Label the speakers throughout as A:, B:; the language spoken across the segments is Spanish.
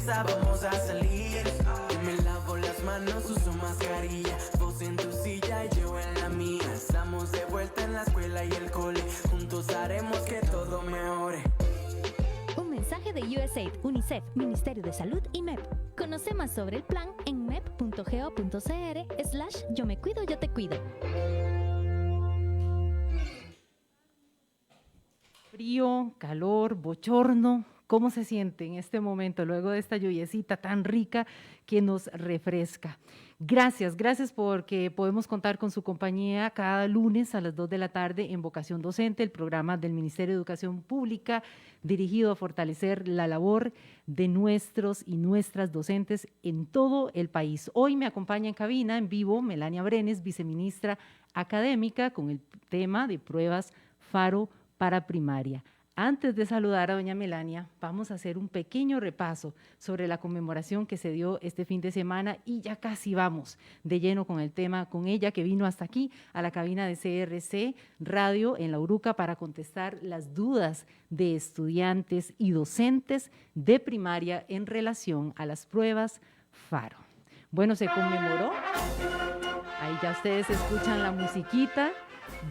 A: cerveza, vamos a salir. Yo me lavo las manos, uso mascarilla. Vos en tu silla y yo en la mía. Estamos de vuelta en la escuela y el cole. Juntos haremos que todo mejore.
B: Un mensaje de USAID, UNICEF, Ministerio de Salud y MEP. Conoce más sobre el plan en mep.go.cr/yo me cuido, yo te cuido.
C: Frío, calor, bochorno. ¿Cómo se siente en este momento luego de esta lluviecita tan rica que nos refresca? Gracias porque podemos contar con su compañía cada lunes a las 2 de la tarde en Vocación Docente, el programa del Ministerio de Educación Pública dirigido a fortalecer la labor de nuestros y nuestras docentes en todo el país. Hoy me acompaña en cabina, en vivo, Melania Brenes, viceministra académica, con el tema de pruebas FARO para primaria. Antes de saludar a doña Melania, vamos a hacer un pequeño repaso sobre la conmemoración que se dio este fin de semana y ya casi vamos de lleno con el tema, con ella que vino hasta aquí a la cabina de CRC Radio en La Uruca para contestar las dudas de estudiantes y docentes de primaria en relación a las pruebas FARO. Bueno, se conmemoró, ahí ya ustedes escuchan la musiquita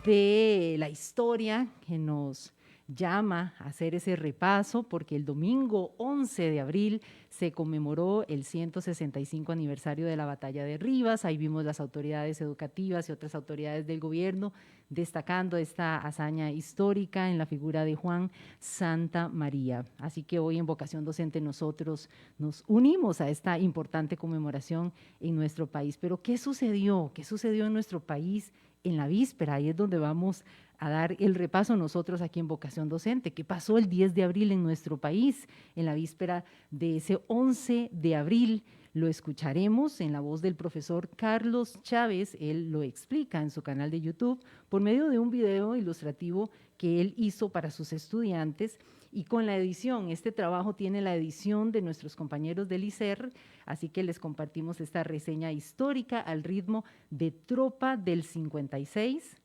C: de la historia que nos llama a hacer ese repaso, porque el domingo 11 de abril se conmemoró el 165 aniversario de la Batalla de Rivas. Ahí vimos las autoridades educativas y otras autoridades del gobierno destacando esta hazaña histórica en la figura de Juan Santa María. Así que hoy en Vocación Docente nosotros nos unimos a esta importante conmemoración en nuestro país. Pero ¿qué sucedió? ¿Qué sucedió en nuestro país en la víspera? Ahí es donde vamos a dar el repaso nosotros aquí en Vocación Docente. ¿Qué pasó el 10 de abril en nuestro país? En la víspera de ese 11 de abril lo escucharemos en la voz del profesor Carlos Chávez. Él lo explica en su canal de YouTube por medio de un video ilustrativo que él hizo para sus estudiantes y con la edición. Este trabajo tiene la edición de nuestros compañeros del ICER, así que les compartimos esta reseña histórica al ritmo de Tropa del 56,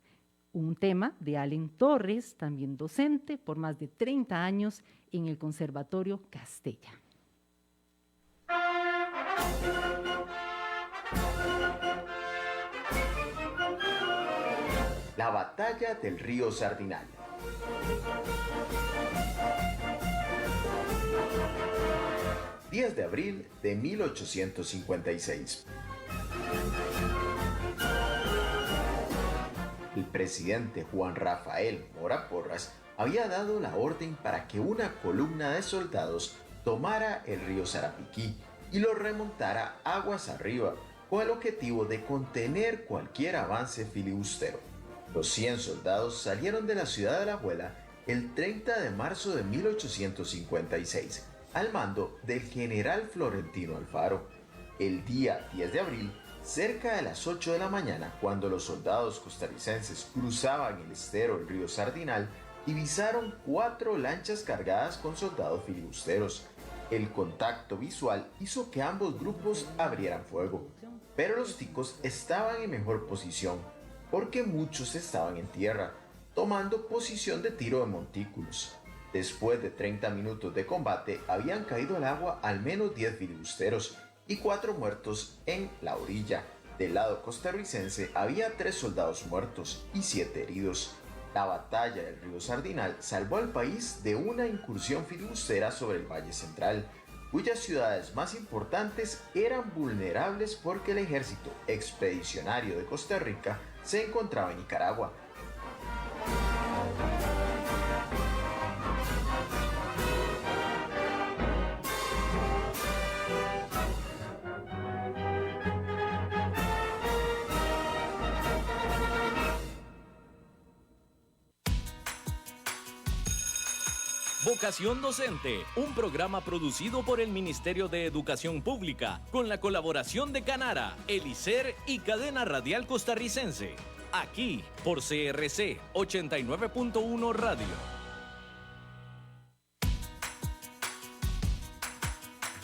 C: un tema de Allen Torres, también docente por más de 30 años en el Conservatorio Castella.
D: La batalla del río Sardinal. ...10 de abril de 1856. El presidente Juan Rafael Mora Porras había dado la orden para que una columna de soldados tomara el río Sarapiquí y lo remontara aguas arriba, con el objetivo de contener cualquier avance filibustero. Los 100 soldados salieron de la ciudad de La Abuela el 30 de marzo de 1856, al mando del general Florentino Alfaro. El día 10 de abril, cerca de las 8 de la mañana, cuando los soldados costarricenses cruzaban el estero del río Sardinal, divisaron 4 lanchas cargadas con soldados filibusteros. El contacto visual hizo que ambos grupos abrieran fuego, pero los ticos estaban en mejor posición, porque muchos estaban en tierra, tomando posición de tiro de montículos. Después de 30 minutos de combate, habían caído al agua al menos 10 filibusteros y 4 muertos en la orilla. Del lado costarricense había 3 soldados muertos y 7 heridos. La batalla del río Sardinal salvó al país de una incursión filibustera sobre el Valle Central, cuyas ciudades más importantes eran vulnerables porque el ejército expedicionario de Costa Rica se encontraba en Nicaragua.
E: Vocación Docente, un programa producido por el Ministerio de Educación Pública, con la colaboración de Canara, el ICER y Cadena Radial Costarricense. Aquí, por CRC 89.1 Radio.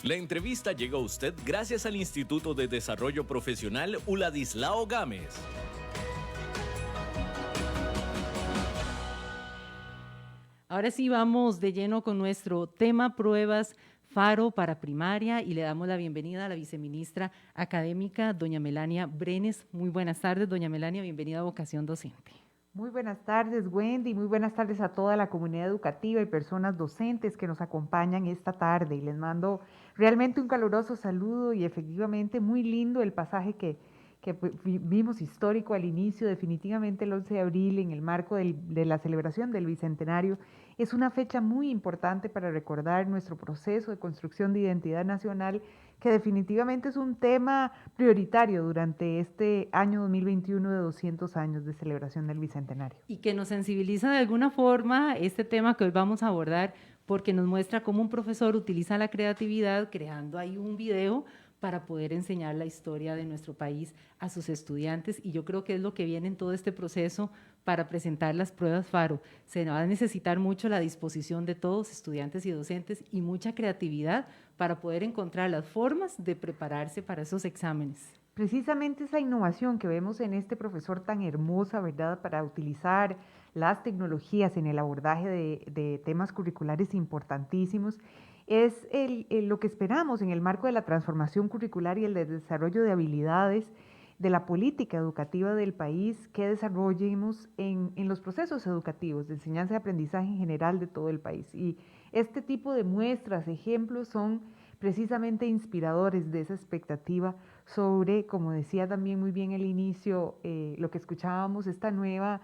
E: La entrevista llegó a usted gracias al Instituto de Desarrollo Profesional Uladislao Gámez.
C: Ahora sí vamos de lleno con nuestro tema pruebas FARO para primaria y le damos la bienvenida a la viceministra académica, doña Melania Brenes. Muy buenas tardes, doña Melania, bienvenida a Vocación Docente.
F: Muy buenas tardes, Wendy, muy buenas tardes a toda la comunidad educativa y personas docentes que nos acompañan esta tarde. Y les mando realmente un caluroso saludo y efectivamente muy lindo el pasaje que vimos histórico al inicio, definitivamente el 11 de abril en el marco de la celebración del Bicentenario. Es una fecha muy importante para recordar nuestro proceso de construcción de identidad nacional, que definitivamente es un tema prioritario durante este año 2021 de 200 años de celebración del Bicentenario.
C: Y que nos sensibiliza de alguna forma este tema que hoy vamos a abordar, porque nos muestra cómo un profesor utiliza la creatividad creando ahí un video para poder enseñar la historia de nuestro país a sus estudiantes, y yo creo que es lo que viene en todo este proceso para presentar las pruebas FARO. Se va a necesitar mucho la disposición de todos, estudiantes y docentes, y mucha creatividad para poder encontrar las formas de prepararse para esos exámenes.
F: Precisamente esa innovación que vemos en este profesor tan hermosa, ¿verdad?, para utilizar las tecnologías en el abordaje de temas curriculares importantísimos, es lo que esperamos en el marco de la transformación curricular y el desarrollo de habilidades de la política educativa del país que desarrollemos en los procesos educativos de enseñanza y aprendizaje en general de todo el país. Y este tipo de muestras, ejemplos, son precisamente inspiradores de esa expectativa sobre, como decía también muy bien el inicio, lo que escuchábamos, esas nuevas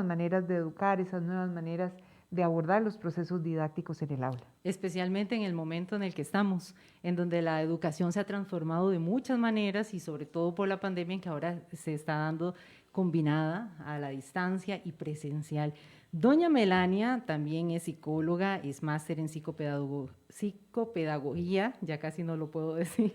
F: maneras de educar, esas nuevas maneras de abordar los procesos didácticos en el aula.
C: Especialmente en el momento en el que estamos, en donde la educación se ha transformado de muchas maneras y sobre todo por la pandemia, en que ahora se está dando combinada a la distancia y presencial. Doña Melania también es psicóloga, es máster en psicopedagogía, ya casi no lo puedo decir,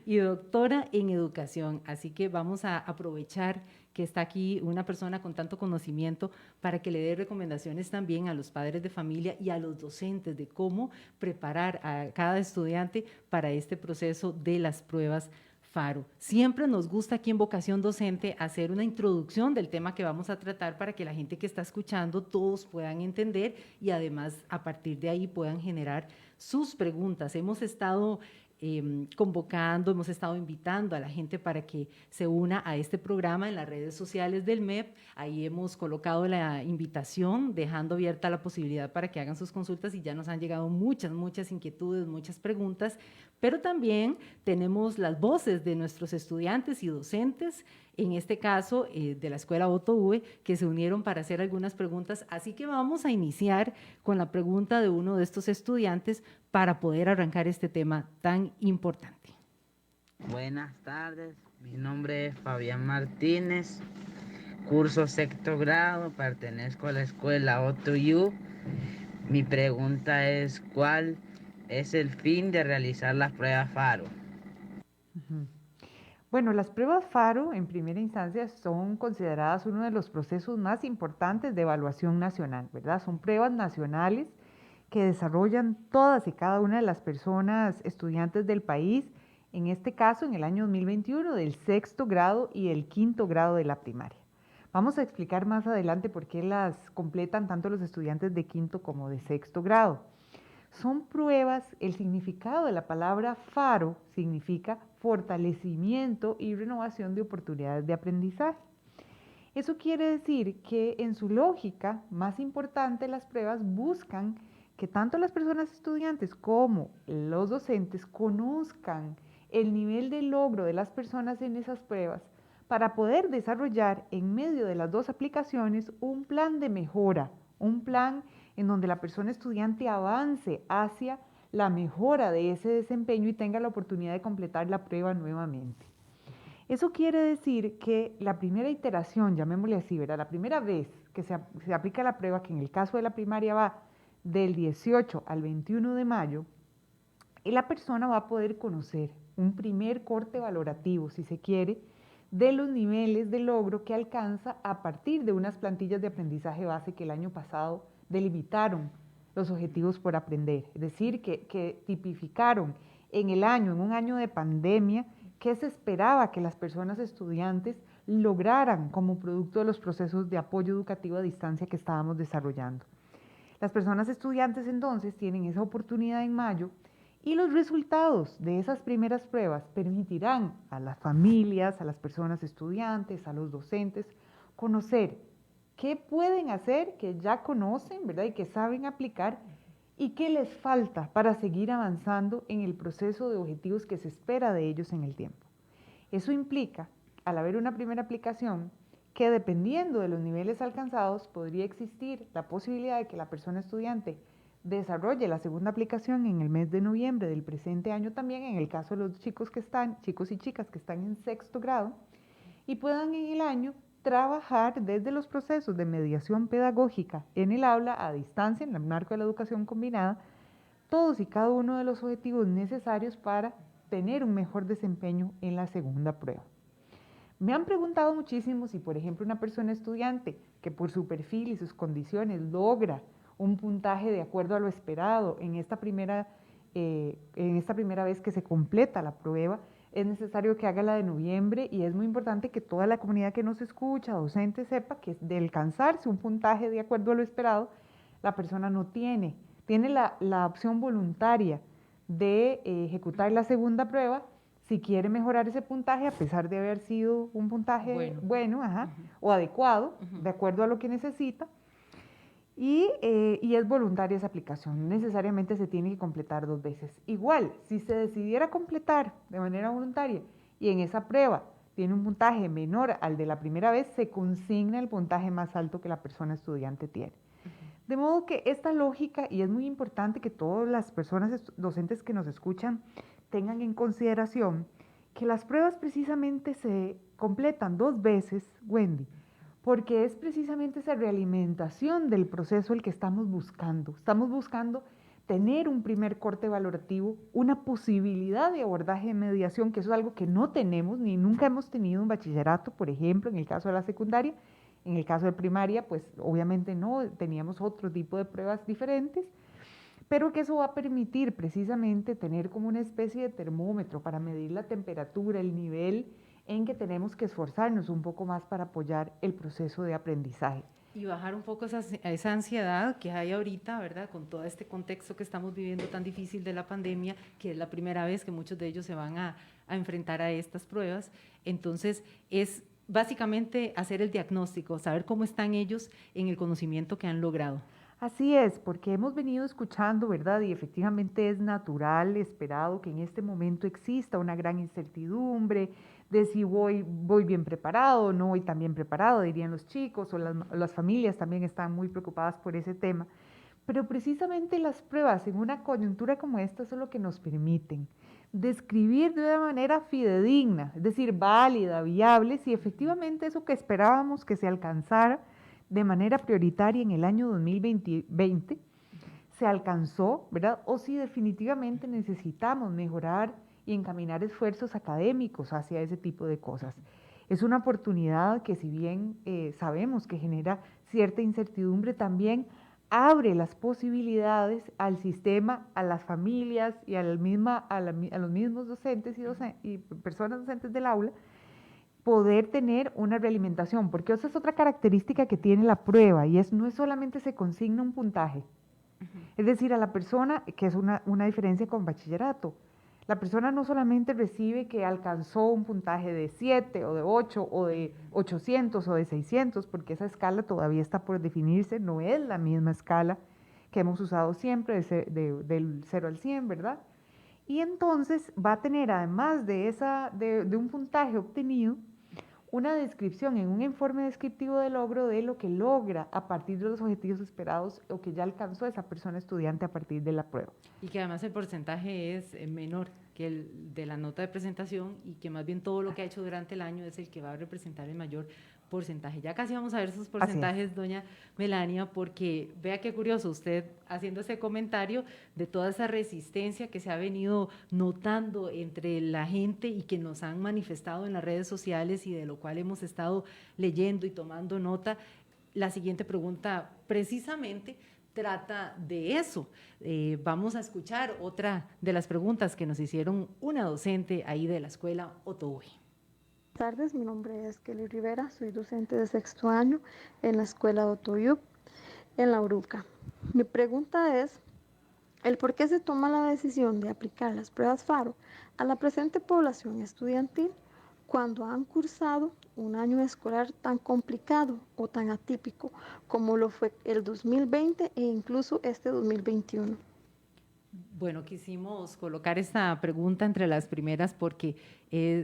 C: y doctora en educación. Así que vamos a aprovechar que está aquí una persona con tanto conocimiento para que le dé recomendaciones también a los padres de familia y a los docentes de cómo preparar a cada estudiante para este proceso de las pruebas FARO. Siempre nos gusta aquí en Vocación Docente hacer una introducción del tema que vamos a tratar para que la gente que está escuchando todos puedan entender y además a partir de ahí puedan generar sus preguntas. Hemos estado convocando, hemos estado invitando a la gente para que se una a este programa en las redes sociales del MEP. Ahí hemos colocado la invitación, dejando abierta la posibilidad para que hagan sus consultas y ya nos han llegado muchas inquietudes, muchas preguntas, pero también tenemos las voces de nuestros estudiantes y docentes, en este caso de la Escuela Otto V, que se unieron para hacer algunas preguntas. Así que vamos a iniciar con la pregunta de uno de estos estudiantes para poder arrancar este tema tan importante.
G: Buenas tardes, mi nombre es Fabián Martínez, curso sexto grado, pertenezco a la Escuela Otto U. Mi pregunta es, ¿cuál es el fin de realizar las pruebas FARO?
F: Bueno, las pruebas FARO en primera instancia son consideradas uno de los procesos más importantes de evaluación nacional, ¿verdad? Son pruebas nacionales que desarrollan todas y cada una de las personas estudiantes del país, en este caso en el año 2021 del sexto grado y el quinto grado de la primaria. Vamos a explicar más adelante por qué las completan tanto los estudiantes de quinto como de sexto grado. Son pruebas, el significado de la palabra FARO significa fortalecimiento y renovación de oportunidades de aprendizaje. Eso quiere decir que en su lógica más importante las pruebas buscan que tanto las personas estudiantes como los docentes conozcan el nivel de logro de las personas en esas pruebas para poder desarrollar en medio de las dos aplicaciones un plan de mejora, un plan en donde la persona estudiante avance hacia la mejora de ese desempeño y tenga la oportunidad de completar la prueba nuevamente. Eso quiere decir que la primera iteración, llamémosle así, ¿verdad? La primera vez que se aplica la prueba, que en el caso de la primaria va del 18 al 21 de mayo, y la persona va a poder conocer un primer corte valorativo, si se quiere, de los niveles de logro que alcanza a partir de unas plantillas de aprendizaje base que el año pasado delimitaron los objetivos por aprender, es decir, que tipificaron en un año de pandemia, qué se esperaba que las personas estudiantes lograran como producto de los procesos de apoyo educativo a distancia que estábamos desarrollando. Las personas estudiantes entonces tienen esa oportunidad en mayo y los resultados de esas primeras pruebas permitirán a las familias, a las personas estudiantes, a los docentes, conocer qué pueden hacer, que ya conocen, ¿verdad? Y que saben aplicar, y qué les falta para seguir avanzando en el proceso de objetivos que se espera de ellos en el tiempo. Eso implica, al haber una primera aplicación, que dependiendo de los niveles alcanzados, podría existir la posibilidad de que la persona estudiante desarrolle la segunda aplicación en el mes de noviembre del presente año también, en el caso de los chicos y chicas que están en sexto grado, y puedan en el año trabajar desde los procesos de mediación pedagógica en el aula a distancia, en el marco de la educación combinada, todos y cada uno de los objetivos necesarios para tener un mejor desempeño en la segunda prueba. Me han preguntado muchísimo si, por ejemplo, una persona estudiante que por su perfil y sus condiciones logra un puntaje de acuerdo a lo esperado en esta primera vez que se completa la prueba, es necesario que haga la de noviembre, y es muy importante que toda la comunidad que nos escucha, docente, sepa que de alcanzarse un puntaje de acuerdo a lo esperado, la persona no tiene la opción voluntaria de ejecutar la segunda prueba si quiere mejorar ese puntaje a pesar de haber sido un puntaje bueno o adecuado, de acuerdo a lo que necesita. Y es voluntaria esa aplicación, no necesariamente se tiene que completar 2 veces. Igual, si se decidiera completar de manera voluntaria y en esa prueba tiene un puntaje menor al de la primera vez, se consigna el puntaje más alto que la persona estudiante tiene. De modo que esta lógica, y es muy importante que todas las personas docentes que nos escuchan tengan en consideración que las pruebas precisamente se completan 2 veces, Wendy, porque es precisamente esa realimentación del proceso el que estamos buscando. Estamos buscando tener un primer corte valorativo, una posibilidad de abordaje de mediación, que eso es algo que no tenemos ni nunca hemos tenido en bachillerato, por ejemplo, en el caso de la secundaria. En el caso de primaria, pues obviamente no, teníamos otro tipo de pruebas diferentes, pero que eso va a permitir precisamente tener como una especie de termómetro para medir la temperatura, el nivel en que tenemos que esforzarnos un poco más para apoyar el proceso de aprendizaje.
C: Y bajar un poco esa ansiedad que hay ahorita, ¿verdad? Con todo este contexto que estamos viviendo tan difícil de la pandemia, que es la primera vez que muchos de ellos se van a enfrentar a estas pruebas. Entonces, es básicamente hacer el diagnóstico, saber cómo están ellos en el conocimiento que han logrado.
F: Así es, porque hemos venido escuchando, ¿verdad? Y efectivamente es natural, esperado que en este momento exista una gran incertidumbre de si voy bien preparado o no voy tan bien preparado, dirían los chicos, o las familias también están muy preocupadas por ese tema. Pero precisamente las pruebas en una coyuntura como esta son lo que nos permiten describir de una manera fidedigna, es decir, válida, viable, si efectivamente eso que esperábamos que se alcanzara de manera prioritaria en el año 2020 se alcanzó, ¿verdad? O si definitivamente necesitamos mejorar y encaminar esfuerzos académicos hacia ese tipo de cosas. Es una oportunidad que, si bien sabemos que genera cierta incertidumbre, también abre las posibilidades al sistema, a las familias y a los mismos docentes y personas docentes del aula, poder tener una realimentación, porque esa es otra característica que tiene la prueba, y no es solamente se consigna un puntaje, es decir, a la persona, que es una diferencia con bachillerato, la persona no solamente recibe que alcanzó un puntaje de 7 o de 8 o de 800 o de 600, porque esa escala todavía está por definirse, no es la misma escala que hemos usado siempre del 0 al 100, ¿verdad? Y entonces va a tener, además de un puntaje obtenido, una descripción en un informe descriptivo de logro de lo que logra a partir de los objetivos esperados o que ya alcanzó esa persona estudiante a partir de la prueba.
C: Y que además el porcentaje es menor que el de la nota de presentación, y que más bien todo lo que ha hecho durante el año es el que va a representar el mayor porcentaje. Ya casi vamos a ver esos porcentajes, doña Melania, porque vea qué curioso, usted haciendo ese comentario de toda esa resistencia que se ha venido notando entre la gente y que nos han manifestado en las redes sociales, y de lo cual hemos estado leyendo y tomando nota. La siguiente pregunta precisamente trata de eso. Vamos a escuchar otra de las preguntas que nos hicieron una docente ahí de la escuela Otoue.
H: Buenas tardes, mi nombre es Kelly Rivera, soy docente de sexto año en la escuela Otoyup, en La Uruca. Mi pregunta es, ¿el por qué se toma la decisión de aplicar las pruebas FARO a la presente población estudiantil cuando han cursado un año escolar tan complicado o tan atípico como lo fue el 2020 e incluso este 2021?
C: Bueno, quisimos colocar esta pregunta entre las primeras porque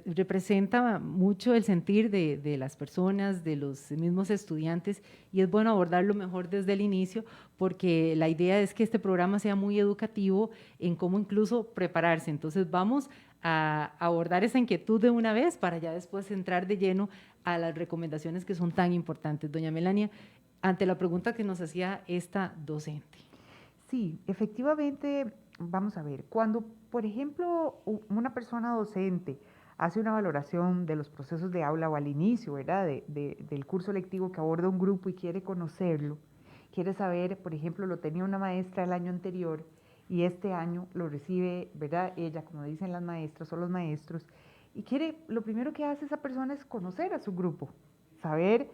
C: representa mucho el sentir de las personas, de los mismos estudiantes, y es bueno abordarlo mejor desde el inicio porque la idea es que este programa sea muy educativo en cómo incluso prepararse. Entonces vamos a abordar esa inquietud de una vez para ya después entrar de lleno a las recomendaciones que son tan importantes. Doña Melania, ante la pregunta que nos hacía esta docente.
F: Sí, efectivamente, vamos a ver, cuando, por ejemplo, una persona docente hace una valoración de los procesos de aula o al inicio, ¿verdad?, del curso lectivo que aborda un grupo y quiere conocerlo, quiere saber, por ejemplo, lo tenía una maestra el año anterior y este año lo recibe, ¿verdad?, ella, como dicen las maestras o los maestros, y quiere, lo primero que hace esa persona es conocer a su grupo, saber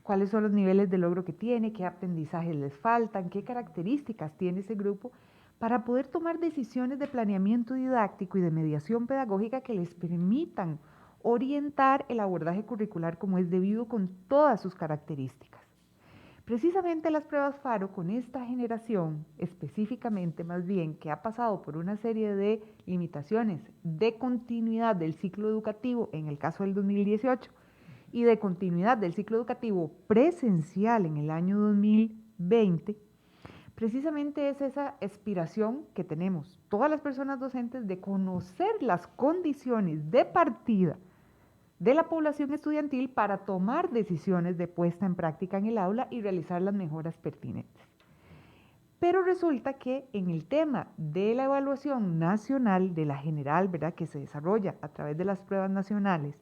F: cuáles son los niveles de logro que tiene, qué aprendizajes les faltan, qué características tiene ese grupo, para poder tomar decisiones de planeamiento didáctico y de mediación pedagógica que les permitan orientar el abordaje curricular como es debido con todas sus características. Precisamente las pruebas FARO con esta generación, específicamente más bien, que ha pasado por una serie de limitaciones de continuidad del ciclo educativo, en el caso del 2018, y de continuidad del ciclo educativo presencial en el año 2020, precisamente es esa aspiración que tenemos todas las personas docentes de conocer las condiciones de partida de la población estudiantil para tomar decisiones de puesta en práctica en el aula y realizar las mejoras pertinentes. Pero resulta que en el tema de la evaluación nacional, de la general, ¿verdad?, que se desarrolla a través de las pruebas nacionales,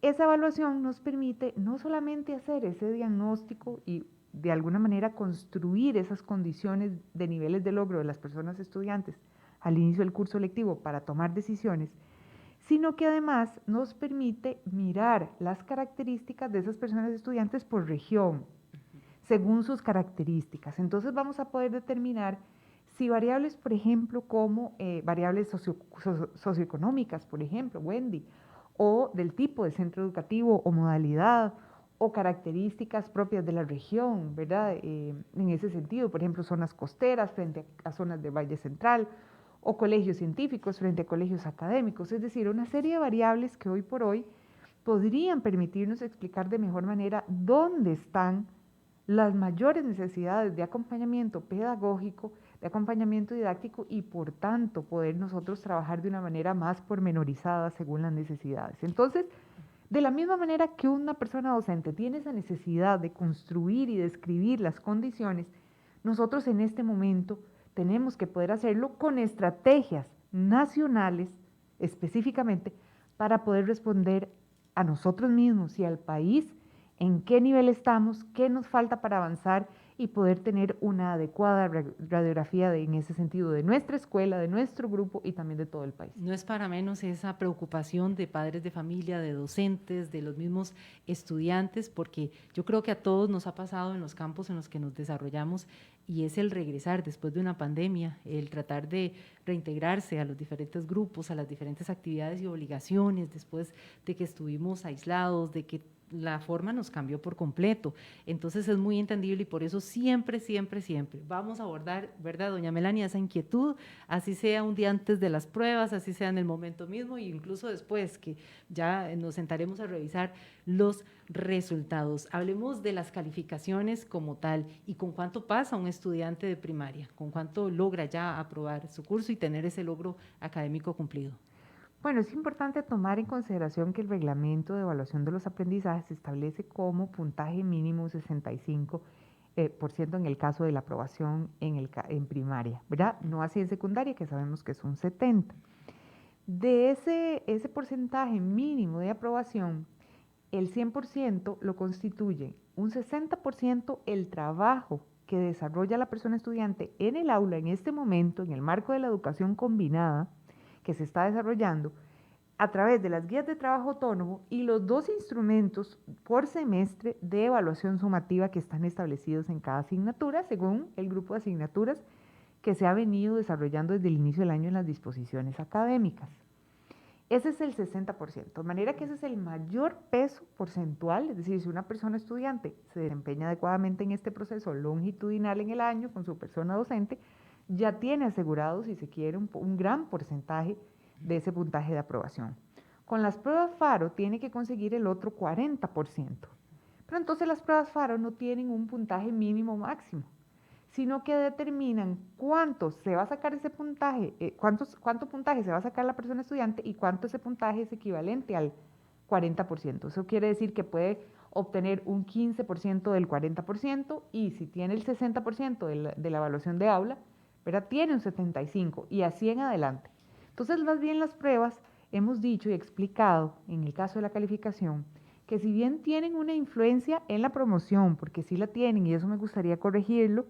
F: esa evaluación nos permite no solamente hacer ese diagnóstico y de alguna manera construir esas condiciones de niveles de logro de las personas estudiantes al inicio del curso lectivo para tomar decisiones, sino que además nos permite mirar las características de esas personas estudiantes por región, según sus características. Entonces vamos a poder determinar si variables, por ejemplo, como variables socioeconómicas, por ejemplo, Wendy, o del tipo de centro educativo o modalidad, o características propias de la región, ¿verdad? En ese sentido, por ejemplo, zonas costeras frente a zonas de Valle Central, o colegios científicos frente a colegios académicos, es decir, una serie de variables que hoy por hoy podrían permitirnos explicar de mejor manera dónde están las mayores necesidades de acompañamiento pedagógico, de acompañamiento didáctico y por tanto poder nosotros trabajar de una manera más pormenorizada según las necesidades. Entonces, de la misma manera que una persona docente tiene esa necesidad de construir y describir las condiciones, nosotros en este momento tenemos que poder hacerlo con estrategias nacionales específicamente para poder responder a nosotros mismos y al país en qué nivel estamos, qué nos falta para avanzar y poder tener una adecuada radiografía en ese sentido de nuestra escuela, de nuestro grupo y también de todo el país.
C: No es para menos esa preocupación de padres de familia, de docentes, de los mismos estudiantes, porque yo creo que a todos nos ha pasado en los campos en los que nos desarrollamos y es el regresar después de una pandemia, el tratar de reintegrarse a los diferentes grupos, a las diferentes actividades y obligaciones después de que estuvimos aislados, de que la forma nos cambió por completo. Entonces es muy entendible y por eso siempre vamos a abordar, ¿verdad, doña Melania, esa inquietud, así sea un día antes de las pruebas, así sea en el momento mismo e incluso después que ya nos sentaremos a revisar los resultados. Hablemos de las calificaciones como tal y con cuánto pasa un estudiante de primaria, con cuánto logra ya aprobar su curso y tener ese logro académico cumplido.
F: Bueno, es importante tomar en consideración que el reglamento de evaluación de los aprendizajes establece como puntaje mínimo 65% en el caso de la aprobación en primaria, ¿verdad? No así en secundaria, que sabemos que es un 70%. De ese porcentaje mínimo de aprobación, el 100% lo constituye un 60% el trabajo que desarrolla la persona estudiante en el aula en este momento, en el marco de la educación combinada, que se está desarrollando a través de las guías de trabajo autónomo y los 2 instrumentos por semestre de evaluación sumativa que están establecidos en cada asignatura según el grupo de asignaturas que se ha venido desarrollando desde el inicio del año en las disposiciones académicas. Ese es el 60%, de manera que ese es el mayor peso porcentual, es decir, si una persona estudiante se desempeña adecuadamente en este proceso longitudinal en el año con su persona docente, ya tiene asegurado, si se quiere, un gran porcentaje de ese puntaje de aprobación. Con las pruebas FARO tiene que conseguir el otro 40%, pero entonces las pruebas FARO no tienen un puntaje mínimo máximo, sino que determinan cuánto se va a sacar ese puntaje, cuánto puntaje se va a sacar la persona estudiante y cuánto ese puntaje es equivalente al 40%. Eso quiere decir que puede obtener un 15% del 40% y si tiene el 60% de la evaluación de aula, ¿verdad? Tiene un 75% y así en adelante. Entonces, más bien las pruebas, hemos dicho y explicado en el caso de la calificación, que si bien tienen una influencia en la promoción, porque sí la tienen y eso me gustaría corregirlo,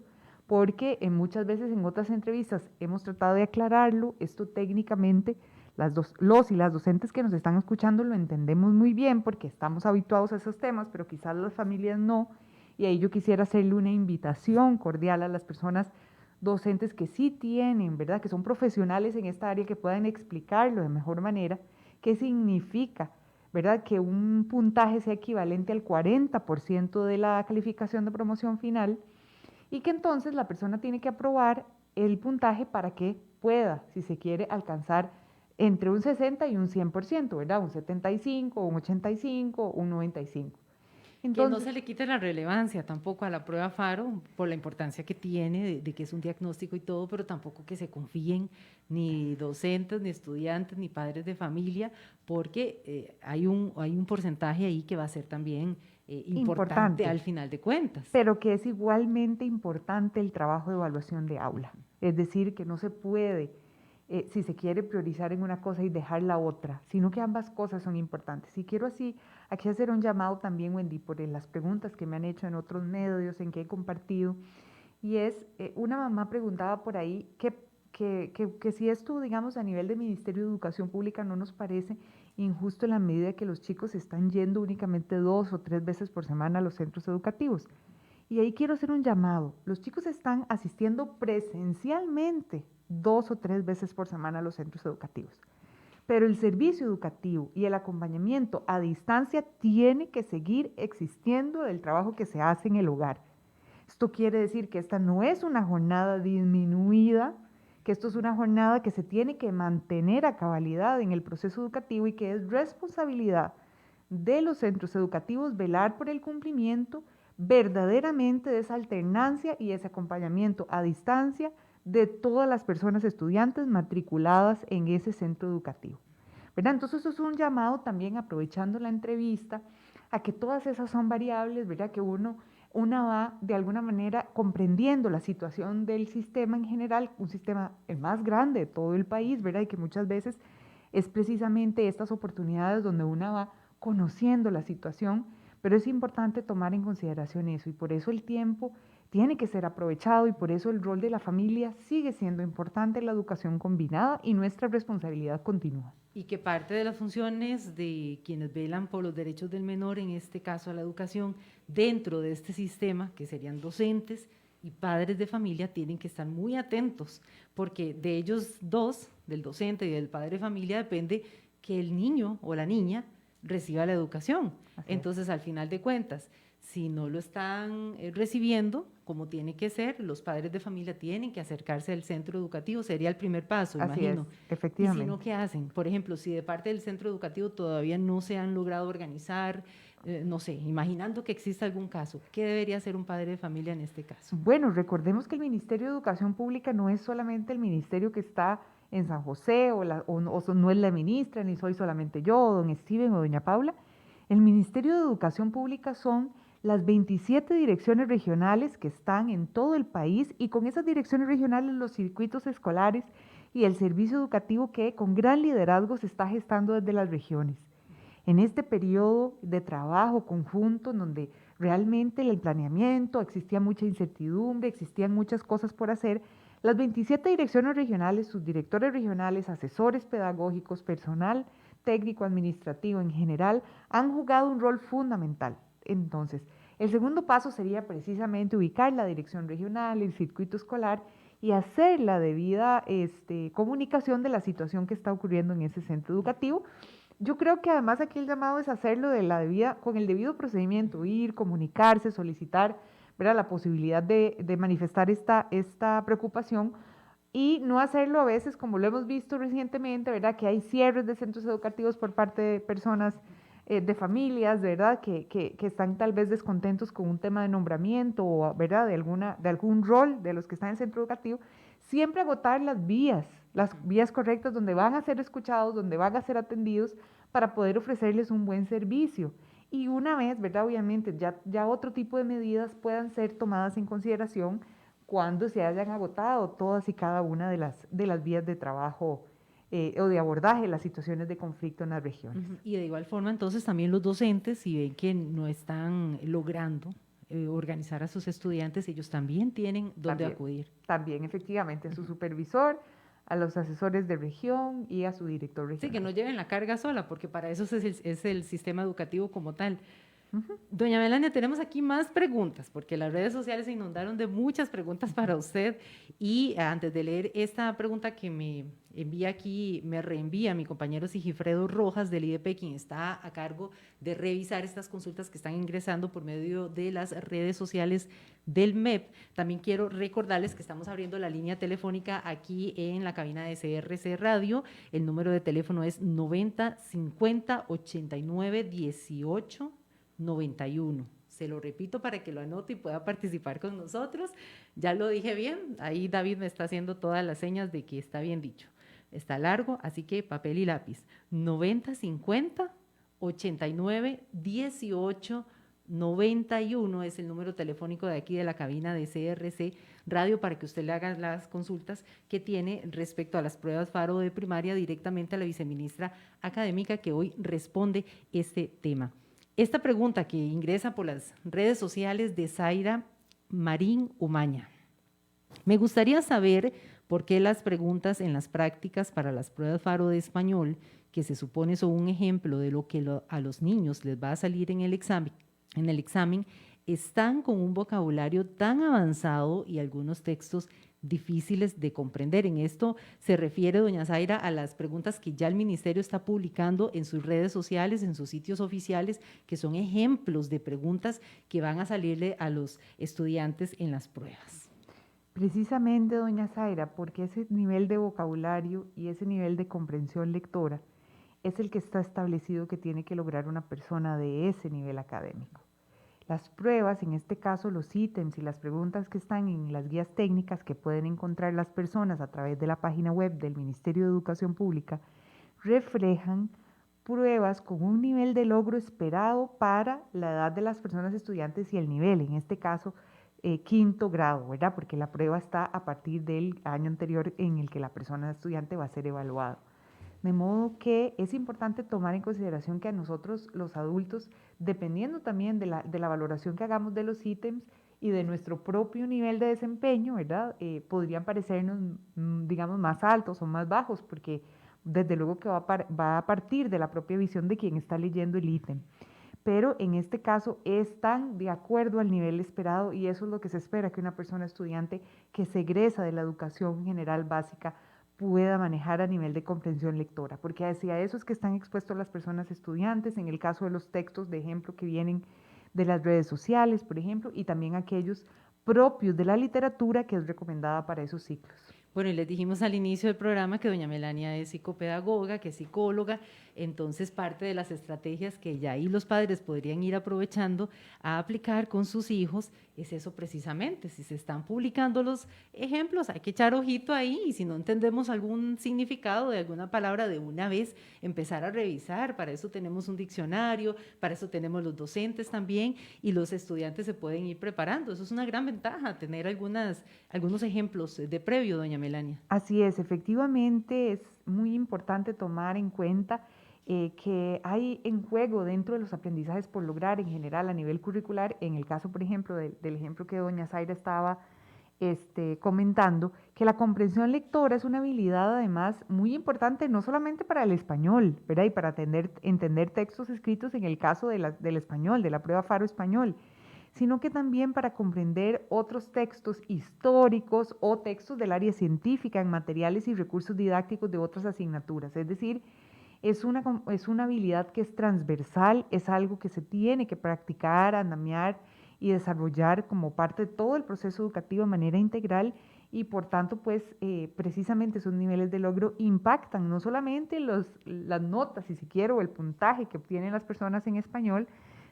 F: porque muchas veces en otras entrevistas hemos tratado de aclararlo, esto técnicamente los y las docentes que nos están escuchando lo entendemos muy bien porque estamos habituados a esos temas, pero quizás las familias no, y ahí yo quisiera hacerle una invitación cordial a las personas docentes que sí tienen, ¿verdad?, que son profesionales en esta área, que puedan explicarlo de mejor manera, qué significa, ¿verdad?, que un puntaje sea equivalente al 40% de la calificación de promoción final, y que entonces la persona tiene que aprobar el puntaje para que pueda, si se quiere, alcanzar entre un 60 y un 100%, ¿verdad? Un 75, un 85, un 95.
C: Entonces, que no se le quite la relevancia tampoco a la prueba FARO por la importancia que tiene de que es un diagnóstico y todo, pero tampoco que se confíen ni docentes, ni estudiantes, ni padres de familia, porque hay un porcentaje ahí que va a ser también importante al final de cuentas.
F: Pero que es igualmente importante el trabajo de evaluación de aula. Es decir, que no se puede, si se quiere, priorizar en una cosa y dejar la otra, sino que ambas cosas son importantes. Y quiero aquí hacer un llamado también, Wendy, por las preguntas que me han hecho en otros medios, en que he compartido, y es, una mamá preguntaba por ahí que si esto, digamos, a nivel de Ministerio de Educación Pública no nos parece injusto en la medida que los chicos están yendo únicamente 2 o 3 veces por semana a los centros educativos. Y ahí quiero hacer un llamado. Los chicos están asistiendo presencialmente 2 o 3 veces por semana a los centros educativos. Pero el servicio educativo y el acompañamiento a distancia tiene que seguir existiendo del trabajo que se hace en el hogar. Esto quiere decir que esta no es una jornada disminuida, que esto es una jornada que se tiene que mantener a cabalidad en el proceso educativo y que es responsabilidad de los centros educativos velar por el cumplimiento verdaderamente de esa alternancia y ese acompañamiento a distancia de todas las personas estudiantes matriculadas en ese centro educativo, ¿verdad? Entonces eso es un llamado también, aprovechando la entrevista, a que todas esas son variables, ¿verdad?, que una va de alguna manera comprendiendo la situación del sistema en general, un sistema el más grande de todo el país, ¿verdad?, y que muchas veces es precisamente estas oportunidades donde una va conociendo la situación, pero es importante tomar en consideración eso, y por eso el tiempo tiene que ser aprovechado, y por eso el rol de la familia sigue siendo importante en la educación combinada y nuestra responsabilidad continúa.
C: Y que parte de las funciones de quienes velan por los derechos del menor, en este caso a la educación, dentro de este sistema, que serían docentes y padres de familia, tienen que estar muy atentos, porque de ellos dos, del docente y del padre de familia, depende que el niño o la niña reciba la educación. Entonces, al final de cuentas, si no lo están recibiendo como tiene que ser, los padres de familia tienen que acercarse al centro educativo, sería el primer paso, imagino.
F: Es, efectivamente.
C: Y si no, ¿qué hacen? Por ejemplo, si de parte del centro educativo todavía no se han logrado organizar, no sé, imaginando que exista algún caso, ¿qué debería hacer un padre de familia en este caso?
F: Bueno, recordemos que el Ministerio de Educación Pública no es solamente el ministerio que está en San José, o no es la ministra, ni soy solamente yo, o don Steven o doña Paula. El Ministerio de Educación Pública son las 27 direcciones regionales que están en todo el país, y con esas direcciones regionales los circuitos escolares y el servicio educativo que con gran liderazgo se está gestando desde las regiones. En este periodo de trabajo conjunto, en donde realmente el planeamiento, existía mucha incertidumbre, existían muchas cosas por hacer, las 27 direcciones regionales, sus directores regionales, asesores pedagógicos, personal técnico, administrativo en general, han jugado un rol fundamental. Entonces, el segundo paso sería precisamente ubicar la dirección regional, el circuito escolar y hacer la debida comunicación de la situación que está ocurriendo en ese centro educativo. Yo creo que además aquí el llamado es hacerlo con el debido procedimiento, ir, comunicarse, solicitar, ¿verdad?, la posibilidad de manifestar esta preocupación y no hacerlo a veces como lo hemos visto recientemente, ¿verdad?, que hay cierres de centros educativos por parte de personas, de familias, ¿verdad?, que están tal vez descontentos con un tema de nombramiento o, ¿verdad?, de algún rol de los que están en el centro educativo. Siempre agotar las vías correctas donde van a ser escuchados, donde van a ser atendidos para poder ofrecerles un buen servicio. Y una vez, ¿verdad?, obviamente ya otro tipo de medidas puedan ser tomadas en consideración cuando se hayan agotado todas y cada una de las vías de trabajo o de abordaje de las situaciones de conflicto en las regiones.
C: Y de igual forma, entonces, también los docentes, si ven que no están logrando organizar a sus estudiantes, ellos también tienen dónde acudir.
F: También, efectivamente, a su supervisor, a los asesores de región y a su director regional.
C: Sí, que no lleven la carga sola, porque para eso es el sistema educativo como tal. Doña Melania, tenemos aquí más preguntas, porque las redes sociales se inundaron de muchas preguntas para usted, y antes de leer esta pregunta que me envía aquí, me reenvía mi compañero Sigifredo Rojas del IDP, quien está a cargo de revisar estas consultas que están ingresando por medio de las redes sociales del MEP. También quiero recordarles que estamos abriendo la línea telefónica aquí en la cabina de CRC Radio. El número de teléfono es 90 50 89 18 91. Se lo repito para que lo anote y pueda participar con nosotros. Ya lo dije bien, ahí David me está haciendo todas las señas de que está bien dicho. Está largo, así que papel y lápiz. 90 50 89 18 91 es el número telefónico de aquí de la cabina de CRC Radio para que usted le haga las consultas que tiene respecto a las pruebas FARO de primaria directamente a la viceministra académica que hoy responde este tema. Esta pregunta que ingresa por las redes sociales de Zaira Marín Umaña. Me gustaría saber por qué las preguntas en las prácticas para las pruebas FARO de español, que se supone son un ejemplo de lo que a los niños les va a salir en el examen, están con un vocabulario tan avanzado y algunos textos difíciles de comprender. En esto se refiere, doña Zaira, a las preguntas que ya el ministerio está publicando en sus redes sociales, en sus sitios oficiales, que son ejemplos de preguntas que van a salirle a los estudiantes en las pruebas.
F: Precisamente, doña Zaira, porque ese nivel de vocabulario y ese nivel de comprensión lectora es el que está establecido que tiene que lograr una persona de ese nivel académico. Las pruebas, en este caso los ítems y las preguntas que están en las guías técnicas que pueden encontrar las personas a través de la página web del Ministerio de Educación Pública, reflejan pruebas con un nivel de logro esperado para la edad de las personas estudiantes y el nivel, en este caso, quinto grado, ¿verdad? Porque la prueba está a partir del año anterior en el que la persona estudiante va a ser evaluado. De modo que es importante tomar en consideración que a nosotros, los adultos, dependiendo también de la valoración que hagamos de los ítems y de nuestro propio nivel de desempeño, ¿verdad? Podrían parecernos, digamos, más altos o más bajos, porque desde luego que va a partir de la propia visión de quien está leyendo el ítem. Pero en este caso están de acuerdo al nivel esperado y eso es lo que se espera que una persona estudiante que se egresa de la educación general básica pueda manejar a nivel de comprensión lectora, porque hacia eso es que están expuestos las personas estudiantes, en el caso de los textos de ejemplo que vienen de las redes sociales, por ejemplo, y también aquellos propios de la literatura que es recomendada para esos ciclos.
C: Bueno, y les dijimos al inicio del programa que doña Melania es psicopedagoga, que es psicóloga, entonces parte de las estrategias que ya ahí los padres podrían ir aprovechando a aplicar con sus hijos es eso precisamente. Si se están publicando los ejemplos, hay que echar ojito ahí y si no entendemos algún significado de alguna palabra de una vez, empezar a revisar. Para eso tenemos un diccionario, para eso tenemos los docentes también y los estudiantes se pueden ir preparando. Eso es una gran ventaja, tener algunos ejemplos de previo, doña Melania.
F: Así es, efectivamente es muy importante tomar en cuenta que hay en juego dentro de los aprendizajes por lograr en general a nivel curricular, en el caso, por ejemplo, del ejemplo que doña Zaira estaba comentando que la comprensión lectora es una habilidad además muy importante no solamente para el español, ¿verdad? Y para entender textos escritos en el caso del español, de la prueba Faro español, sino que también para comprender otros textos históricos o textos del área científica en materiales y recursos didácticos de otras asignaturas. Es decir, es una habilidad que es transversal, es algo que se tiene que practicar, andamiar y desarrollar como parte de todo el proceso educativo de manera integral, y por tanto, pues precisamente esos niveles de logro impactan no solamente las notas, si se quiere, o el puntaje que obtienen las personas en español,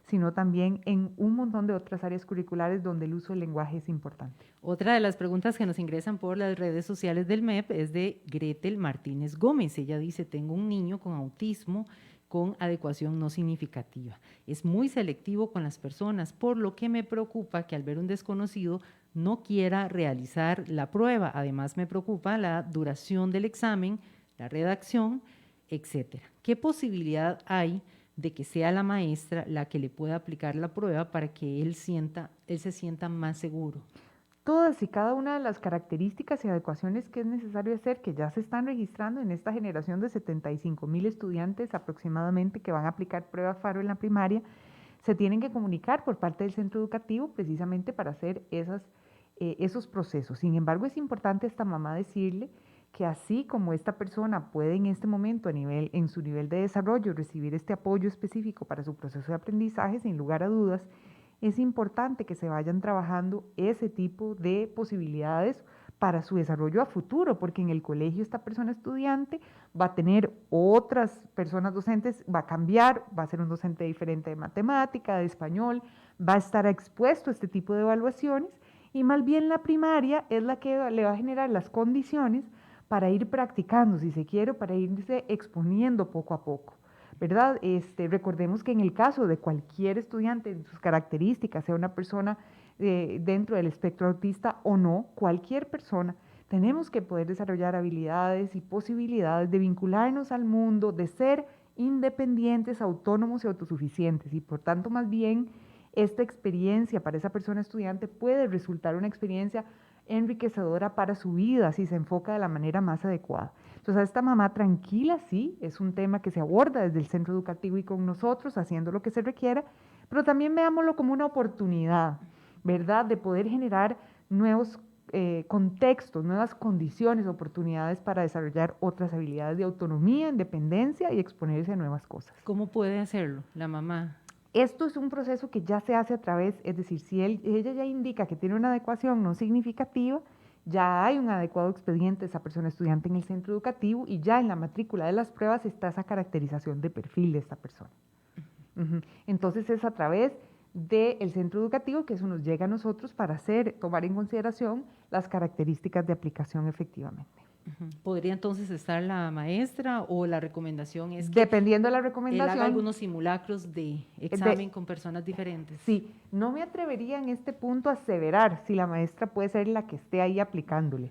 F: sino también en un montón de otras áreas curriculares donde el uso del lenguaje es importante.
C: Otra de las preguntas que nos ingresan por las redes sociales del MEP es de Gretel Martínez Gómez. Ella dice: tengo un niño con autismo con adecuación no significativa. Es muy selectivo con las personas, por lo que me preocupa que al ver un desconocido no quiera realizar la prueba. Además, me preocupa la duración del examen, la redacción, etcétera. ¿Qué posibilidad hay de que sea la maestra la que le pueda aplicar la prueba para que él se sienta más seguro?
F: Todas y cada una de las características y adecuaciones que es necesario hacer, que ya se están registrando en esta generación de 75,000 estudiantes aproximadamente que van a aplicar prueba Faro en la primaria, se tienen que comunicar por parte del centro educativo precisamente para hacer esos procesos. Sin embargo, es importante a esta mamá decirle que así como esta persona puede en este momento en su nivel de desarrollo recibir este apoyo específico para su proceso de aprendizaje, sin lugar a dudas, es importante que se vayan trabajando ese tipo de posibilidades para su desarrollo a futuro, porque en el colegio esta persona estudiante va a tener otras personas docentes, va a cambiar, va a ser un docente diferente de matemática, de español, va a estar expuesto a este tipo de evaluaciones, y más bien la primaria es la que le va a generar las condiciones para ir practicando, si se quiere, para irse exponiendo poco a poco, ¿verdad? Recordemos que en el caso de cualquier estudiante, en sus características, sea una persona dentro del espectro autista o no, cualquier persona, tenemos que poder desarrollar habilidades y posibilidades de vincularnos al mundo, de ser independientes, autónomos y autosuficientes, y por tanto más bien esta experiencia para esa persona estudiante puede resultar una experiencia enriquecedora para su vida si se enfoca de la manera más adecuada. Entonces, a esta mamá tranquila, sí, es un tema que se aborda desde el centro educativo y con nosotros, haciendo lo que se requiera, pero también veámoslo como una oportunidad, ¿verdad?, de poder generar nuevos contextos, nuevas condiciones, oportunidades para desarrollar otras habilidades de autonomía, independencia y exponerse a nuevas cosas.
C: ¿Cómo puede hacerlo la mamá?
F: Esto es un proceso que ya se hace a través, es decir, si ella ya indica que tiene una adecuación no significativa, ya hay un adecuado expediente de esa persona estudiante en el centro educativo y ya en la matrícula de las pruebas está esa caracterización de perfil de esta persona. Entonces es a través del centro educativo que eso nos llega a nosotros para tomar en consideración las características de aplicación efectivamente.
C: ¿Podría entonces estar la maestra o la recomendación es que
F: dependiendo de la recomendación,
C: él haga algunos simulacros de examen con personas diferentes?
F: Sí, no me atrevería en este punto a aseverar si la maestra puede ser la que esté ahí aplicándole.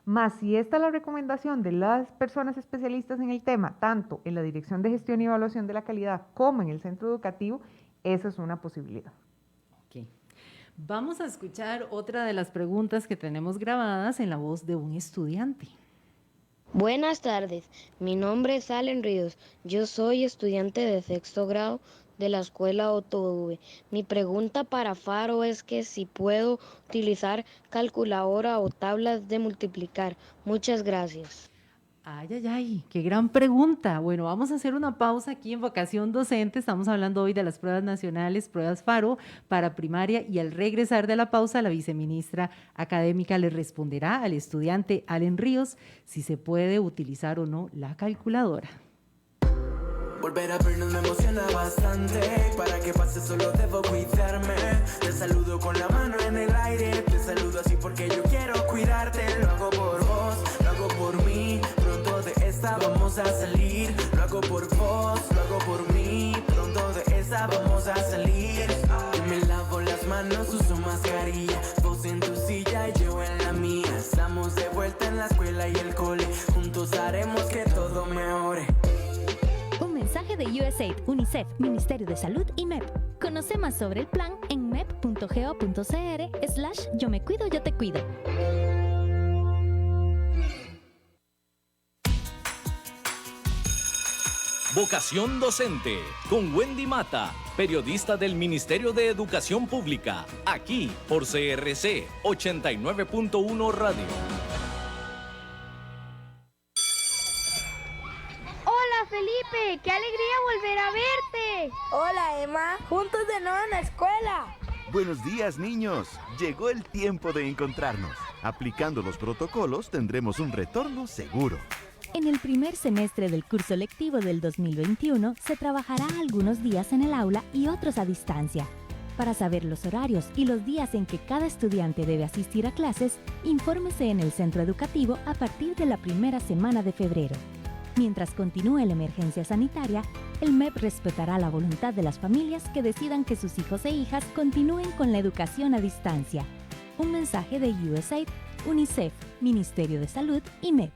F: Más si esta es la recomendación de las personas especialistas en el tema, tanto en la Dirección de Gestión y Evaluación de la Calidad como en el centro educativo, esa es una posibilidad.
C: Ok. Vamos a escuchar otra de las preguntas que tenemos grabadas en la voz de un estudiante.
I: Buenas tardes, mi nombre es Allen Ríos, yo soy estudiante de 6º grado de la escuela Otto V. Mi pregunta para Faro es que si puedo utilizar calculadora o tablas de multiplicar. Muchas gracias.
C: Ay, qué gran pregunta. Bueno, vamos a hacer una pausa aquí en Vocación Docente. Estamos hablando hoy de las pruebas nacionales, pruebas Faro para primaria, y al regresar de la pausa, la viceministra académica le responderá al estudiante Allen Ríos si se puede utilizar o no la calculadora.
A: Volver a vernos me emociona bastante. Para que pase solo debo cuidarme. Te saludo con la mano en el aire. Te saludo así porque yo quiero cuidarte. Lo hago por vos, lo hago por mí. Pronto de esta vamos a salir. Lo hago por vos, lo hago por mí. Pronto de esta vamos a salir. Yo me lavo las manos, uso mascarilla. Vos en tu silla y yo en la mía. Estamos de vuelta en la escuela y el cole. Juntos haremos que todo mejore.
B: Un mensaje de USAID, UNICEF, Ministerio de Salud y MEP. Conoce más sobre el plan en MEP.org. www.geo.cr/yo me cuido, yo te cuido.
E: Vocación Docente, con Wendy Mata, periodista del Ministerio de Educación Pública, aquí por CRC 89.1 Radio.
J: Hola Felipe, qué alegría volver a verte.
K: Hola Emma, juntos de nuevo en la escuela.
L: Buenos días, niños. Llegó el tiempo de encontrarnos. Aplicando los protocolos tendremos un retorno seguro.
B: En el primer semestre del curso lectivo del 2021 se trabajará algunos días en el aula y otros a distancia. Para saber los horarios y los días en que cada estudiante debe asistir a clases, infórmese en el centro educativo a partir de la primera semana de febrero. Mientras continúe la emergencia sanitaria, el MEP respetará la voluntad de las familias que decidan que sus hijos e hijas continúen con la educación a distancia. Un mensaje de USAID, UNICEF, Ministerio de Salud y MEP.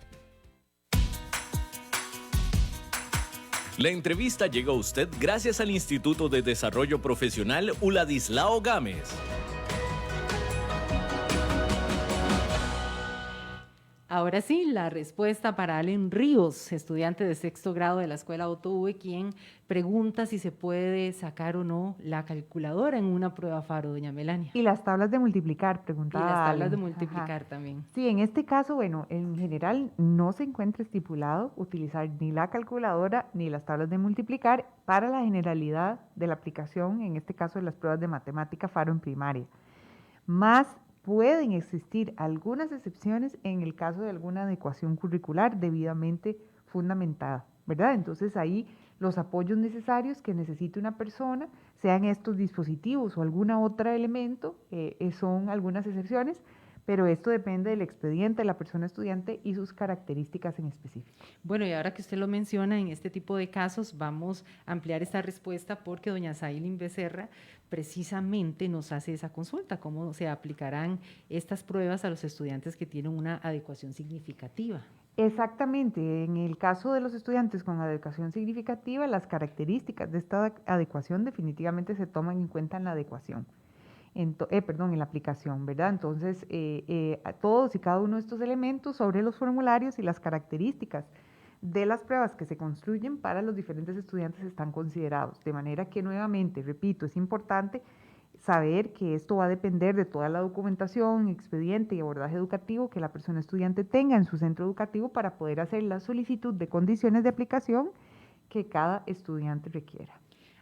E: La entrevista llegó a usted gracias al Instituto de Desarrollo Profesional Uladislao Gámez.
C: Ahora sí, la respuesta para Allen Ríos, estudiante de sexto grado de la Escuela Otto V, quien pregunta si se puede sacar o no la calculadora en una prueba FARO, doña Melania.
F: Y las tablas de multiplicar, preguntaba
C: Y las tablas
F: Allen.
C: de multiplicar también.
F: Sí, en este caso, bueno, en general no se encuentra estipulado utilizar ni la calculadora ni las tablas de multiplicar para la generalidad de la aplicación, en este caso de las pruebas de matemática FARO en primaria. Más pueden existir algunas excepciones en el caso de alguna adecuación curricular debidamente fundamentada, ¿verdad? Entonces ahí los apoyos necesarios que necesite una persona, sean estos dispositivos o alguna otra elemento, son algunas excepciones, pero esto depende del expediente de la persona estudiante y sus características en específico.
C: Bueno, y ahora que usted lo menciona, en este tipo de casos vamos a ampliar esta respuesta porque doña Zaylin Becerra precisamente nos hace esa consulta, cómo se aplicarán estas pruebas a los estudiantes que tienen una adecuación significativa.
F: Exactamente, en el caso de los estudiantes con adecuación significativa, las características de esta adecuación definitivamente se toman en cuenta en la adecuación. En la aplicación, ¿verdad? Entonces, todos y cada uno de estos elementos sobre los formularios y las características de las pruebas que se construyen para los diferentes estudiantes están considerados. De manera que, nuevamente, repito, es importante saber que esto va a depender de toda la documentación, expediente y abordaje educativo que la persona estudiante tenga en su centro educativo para poder hacer la solicitud de condiciones de aplicación que cada estudiante requiera.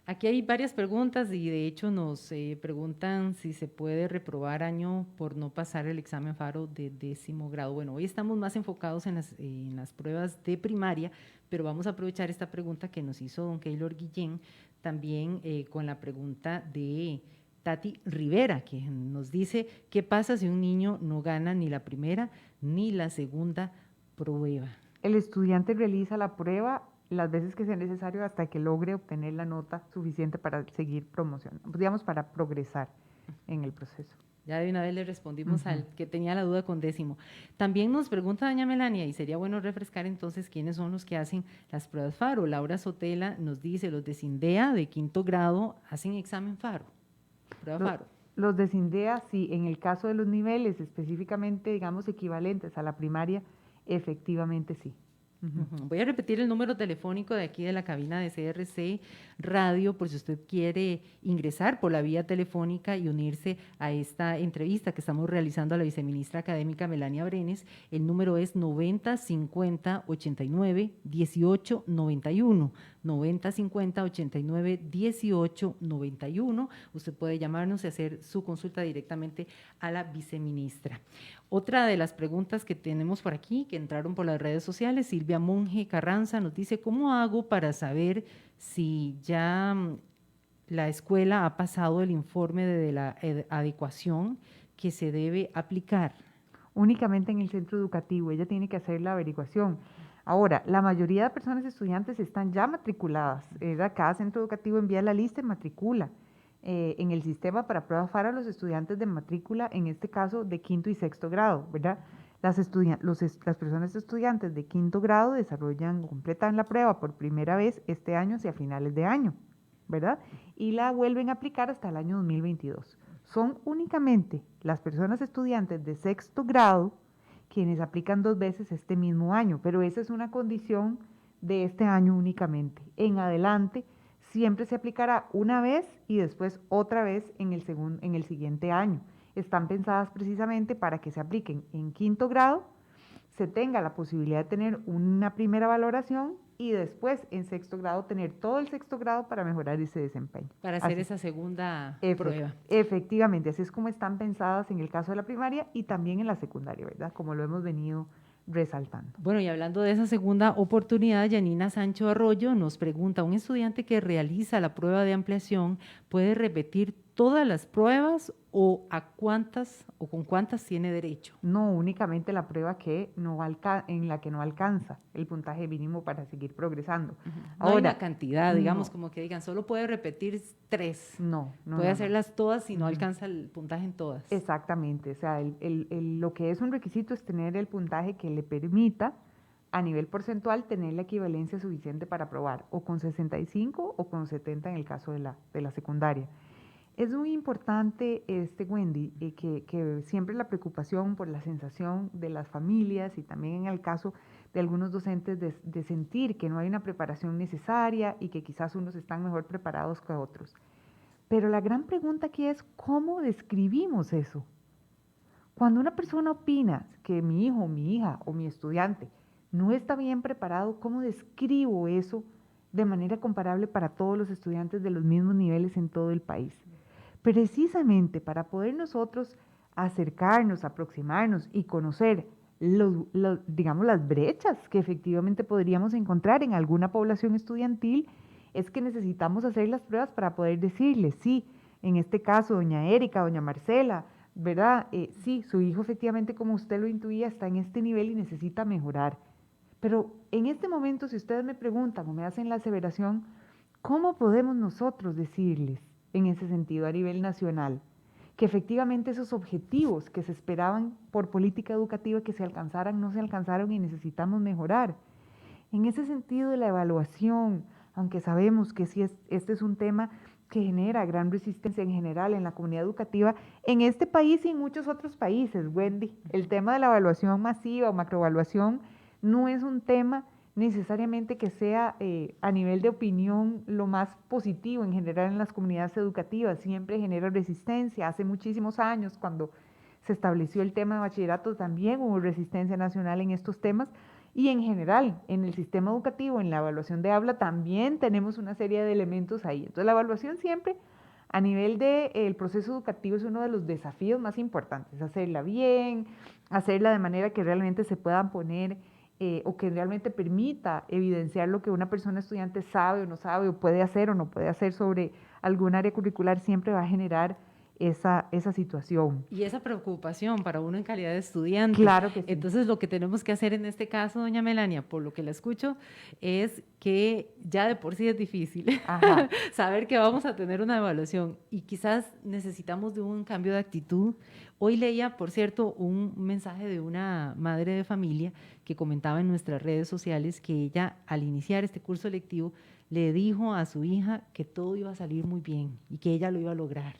C: Aquí hay varias preguntas y de hecho nos preguntan si se puede reprobar año por no pasar el examen FARO de 10º grado. Bueno, hoy estamos más enfocados en las pruebas de primaria, pero vamos a aprovechar esta pregunta que nos hizo don Keylor Guillén, también con la pregunta de Tati Rivera, que nos dice, ¿qué pasa si un niño no gana ni la primera ni la segunda prueba?
F: El estudiante realiza la prueba las veces que sea necesario hasta que logre obtener la nota suficiente para seguir promocionando, digamos, para progresar en el proceso.
C: Ya de una vez le respondimos al que tenía la duda con 10º. También nos pregunta doña Melania, y sería bueno refrescar entonces quiénes son los que hacen las pruebas FARO. Laura Sotela nos dice, los de Cindea de 5º grado hacen examen FARO, prueba FARO.
F: Los de Cindea, sí, en el caso de los niveles específicamente, digamos, equivalentes a la primaria, efectivamente sí.
C: Voy a repetir el número telefónico de aquí de la cabina de CRC Radio por si usted quiere ingresar por la vía telefónica y unirse a esta entrevista que estamos realizando a la viceministra académica Melania Brenes. El número es 90 50 89 18 91. 90 50 89 18 91. Usted puede llamarnos y hacer su consulta directamente a la viceministra. Otra de las preguntas que tenemos por aquí, que entraron por las redes sociales, Silvia Monge Carranza nos dice, ¿cómo hago para saber si ya la escuela ha pasado el informe de la adecuación que se debe aplicar?
F: Únicamente en el centro educativo, ella tiene que hacer la averiguación. Ahora, la mayoría de personas estudiantes están ya matriculadas, ¿verdad? Cada centro educativo envía la lista y matricula en el sistema para prueba FARO a los estudiantes de matrícula, en este caso de 5º y 6º grado, ¿verdad? Las personas estudiantes de 5º grado completan la prueba por primera vez este año hacia finales de año, ¿verdad? Y la vuelven a aplicar hasta el año 2022. son únicamente las personas estudiantes de sexto grado quienes aplican 2 veces este mismo año, pero esa es una condición de este año únicamente. En adelante siempre se aplicará una vez y después otra vez en el siguiente año. Están pensadas precisamente para que se apliquen en quinto grado, se tenga la posibilidad de tener una primera valoración y después en sexto grado tener todo el sexto grado para mejorar ese desempeño.
C: Para hacer esa segunda prueba.
F: Efectivamente, así es como están pensadas en el caso de la primaria y también en la secundaria, ¿verdad? Como lo hemos venido resaltando.
C: Bueno, y hablando de esa segunda oportunidad, Yanina Sancho Arroyo nos pregunta, ¿un estudiante que realiza la prueba de ampliación puede repetir todas las pruebas o a cuántas o con cuántas tiene derecho?
F: No, únicamente la prueba en la que no alcanza el puntaje mínimo para seguir progresando.
C: No hay una cantidad, digamos, como que digan, solo puede repetir 3.
F: No.
C: Puede hacerlas todas si no alcanza el puntaje en todas.
F: Exactamente, o sea, lo que es un requisito es tener el puntaje que le permita a nivel porcentual tener la equivalencia suficiente para aprobar, o con 65 o con 70 en el caso de la secundaria. Es muy importante, Wendy, que siempre la preocupación por la sensación de las familias y también en el caso de algunos docentes de sentir que no hay una preparación necesaria y que quizás unos están mejor preparados que otros. Pero la gran pregunta aquí es, ¿cómo describimos eso? Cuando una persona opina que mi hijo, mi hija o mi estudiante no está bien preparado, ¿cómo describo eso de manera comparable para todos los estudiantes de los mismos niveles en todo el país? Precisamente para poder nosotros acercarnos, aproximarnos y conocer digamos, las brechas que efectivamente podríamos encontrar en alguna población estudiantil, es que necesitamos hacer las pruebas para poder decirles, sí, en este caso, doña Erika, doña Marcela, ¿verdad? Sí, su hijo efectivamente, como usted lo intuía, está en este nivel y necesita mejorar. Pero en este momento, si ustedes me preguntan o me hacen la aseveración, ¿cómo podemos nosotros decirles en ese sentido a nivel nacional que efectivamente esos objetivos que se esperaban por política educativa que se alcanzaran, no se alcanzaron y necesitamos mejorar? En ese sentido de la evaluación, aunque sabemos que sí este es un tema que genera gran resistencia en general en la comunidad educativa, en este país y en muchos otros países, Wendy, el tema de la evaluación masiva o macroevaluación no es un tema necesariamente que sea a nivel de opinión lo más positivo en general en las comunidades educativas, siempre genera resistencia. Hace muchísimos años, cuando se estableció el tema de bachillerato, también hubo resistencia nacional en estos temas, y en general, en el sistema educativo, en la evaluación de habla, también tenemos una serie de elementos ahí. Entonces, la evaluación siempre, a nivel del proceso educativo, es uno de los desafíos más importantes, hacerla bien, hacerla de manera que realmente se puedan poner o que realmente permita evidenciar lo que una persona estudiante sabe o no sabe, o puede hacer o no puede hacer sobre algún área curricular, siempre va a generar esa situación.
C: Y esa preocupación para uno en calidad de estudiante.
F: Claro que sí.
C: Entonces, lo que tenemos que hacer en este caso, doña Melania, por lo que la escucho, es que ya de por sí es difícil saber que vamos a tener una evaluación y quizás necesitamos de un cambio de actitud. Hoy leía, por cierto, un mensaje de una madre de familia que comentaba en nuestras redes sociales que ella, al iniciar este curso lectivo, le dijo a su hija que todo iba a salir muy bien y que ella lo iba a lograr.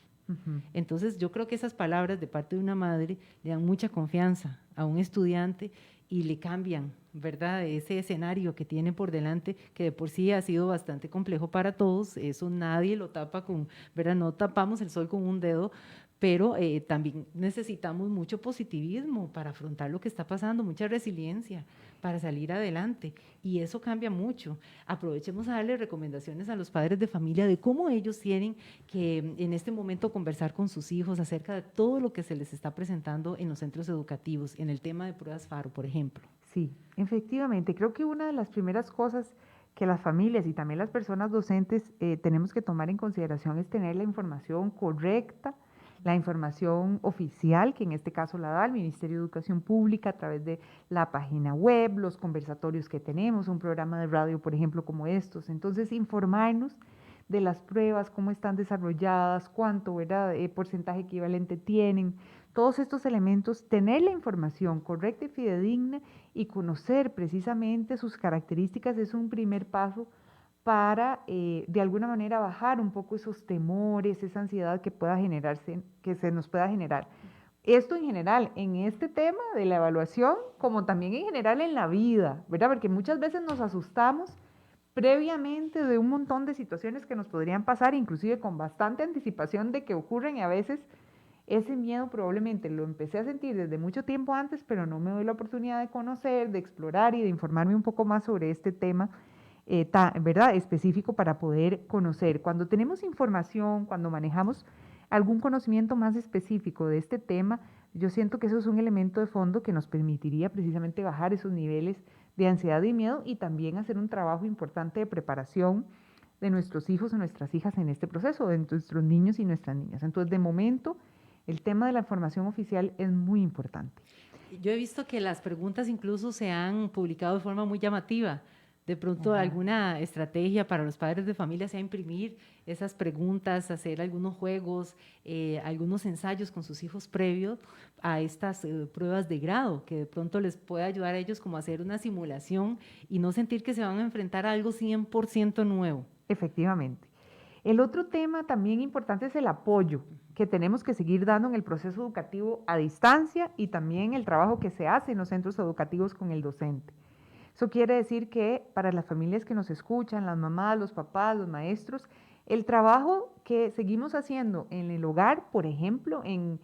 C: Entonces, yo creo que esas palabras de parte de una madre le dan mucha confianza a un estudiante y le cambian, ¿verdad?, ese escenario que tiene por delante, que de por sí ha sido bastante complejo para todos. Eso nadie lo tapa con, ¿verdad?, no tapamos el sol con un dedo, pero también necesitamos mucho positivismo para afrontar lo que está pasando, mucha resiliencia para salir adelante, y eso cambia mucho. Aprovechemos a darle recomendaciones a los padres de familia de cómo ellos tienen que en este momento conversar con sus hijos acerca de todo lo que se les está presentando en los centros educativos, en el tema de pruebas FARO, por ejemplo.
F: Sí, efectivamente, creo que una de las primeras cosas que las familias y también las personas docentes tenemos que tomar en consideración es tener la información correcta, la información oficial, que en este caso la da el Ministerio de Educación Pública a través de la página web, los conversatorios que tenemos, un programa de radio, por ejemplo, como estos. Entonces, informarnos de las pruebas, cómo están desarrolladas, cuánto, ¿verdad?, porcentaje equivalente tienen, todos estos elementos, tener la información correcta y fidedigna y conocer precisamente sus características es un primer paso para de alguna manera bajar un poco esos temores, esa ansiedad que pueda generarse, que se nos pueda generar. Esto en general, en este tema de la evaluación, como también en general en la vida, ¿verdad? Porque muchas veces nos asustamos previamente de un montón de situaciones que nos podrían pasar, inclusive con bastante anticipación de que ocurren, y a veces ese miedo probablemente lo empecé a sentir desde mucho tiempo antes, pero no me doy la oportunidad de conocer, de explorar y de informarme un poco más sobre este tema, ¿verdad? Específico para poder conocer. Cuando tenemos información, cuando manejamos algún conocimiento más específico de este tema, yo siento que eso es un elemento de fondo que nos permitiría precisamente bajar esos niveles de ansiedad y miedo y también hacer un trabajo importante de preparación de nuestros hijos o nuestras hijas en este proceso, de nuestros niños y nuestras niñas. Entonces, de momento, el tema de la formación oficial es muy importante.
C: Yo he visto que las preguntas incluso se han publicado de forma muy llamativa. De pronto, alguna estrategia para los padres de familia sea imprimir esas preguntas, hacer algunos juegos, algunos ensayos con sus hijos previos a estas pruebas de grado, que de pronto les puede ayudar a ellos como a hacer una simulación y no sentir que se van a enfrentar a algo 100% nuevo.
F: Efectivamente. El otro tema también importante es el apoyo que tenemos que seguir dando en el proceso educativo a distancia y también el trabajo que se hace en los centros educativos con el docente. Eso quiere decir que para las familias que nos escuchan, las mamás, los papás, los maestros, el trabajo que seguimos haciendo en el hogar, por ejemplo, en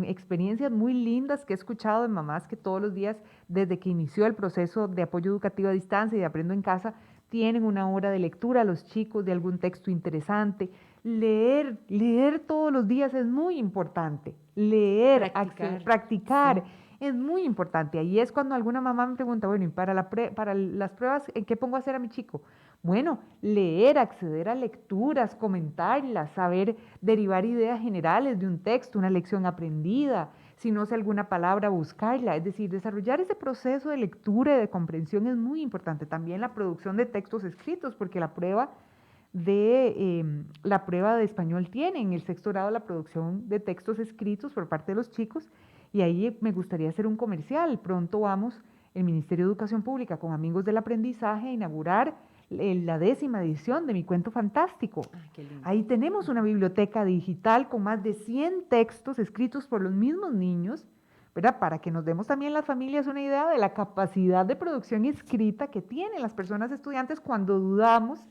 F: experiencias muy lindas que he escuchado de mamás que todos los días, desde que inició el proceso de apoyo educativo a distancia y de Aprendo en Casa, tienen una hora de lectura a los chicos de algún texto interesante. Leer todos los días es muy importante. Practicar. Sí. Es muy importante. Ahí es cuando alguna mamá me pregunta, bueno, ¿y para las pruebas en qué pongo a hacer a mi chico? Bueno, leer, acceder a lecturas, comentarlas, saber derivar ideas generales de un texto, una lección aprendida, si no sé alguna palabra, buscarla. Es decir, desarrollar ese proceso de lectura y de comprensión es muy importante. También la producción de textos escritos, porque la prueba de español tiene en el 6º grado la producción de textos escritos por parte de los chicos. Y ahí me gustaría hacer un comercial. Pronto vamos, el Ministerio de Educación Pública, con Amigos del Aprendizaje, a inaugurar la 10ª edición de Mi Cuento Fantástico. Ahí tenemos una biblioteca digital con más de 100 textos escritos por los mismos niños, ¿verdad? Para que nos demos también las familias una idea de la capacidad de producción escrita que tienen las personas estudiantes cuando dudamos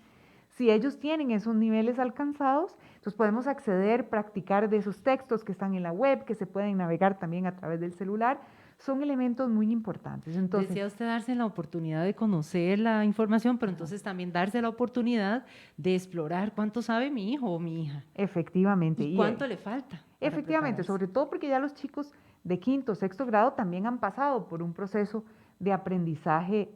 F: si ellos tienen esos niveles alcanzados. Entonces podemos acceder, practicar de esos textos que están en la web, que se pueden navegar también a través del celular. Son elementos muy importantes. Entonces,
C: decía usted darse la oportunidad de conocer la información, pero entonces también darse la oportunidad de explorar cuánto sabe mi hijo o mi hija.
F: Efectivamente.
C: ¿Y cuánto le falta?
F: Efectivamente, sobre todo porque ya los chicos de 5º, 6º grado también han pasado por un proceso de aprendizaje,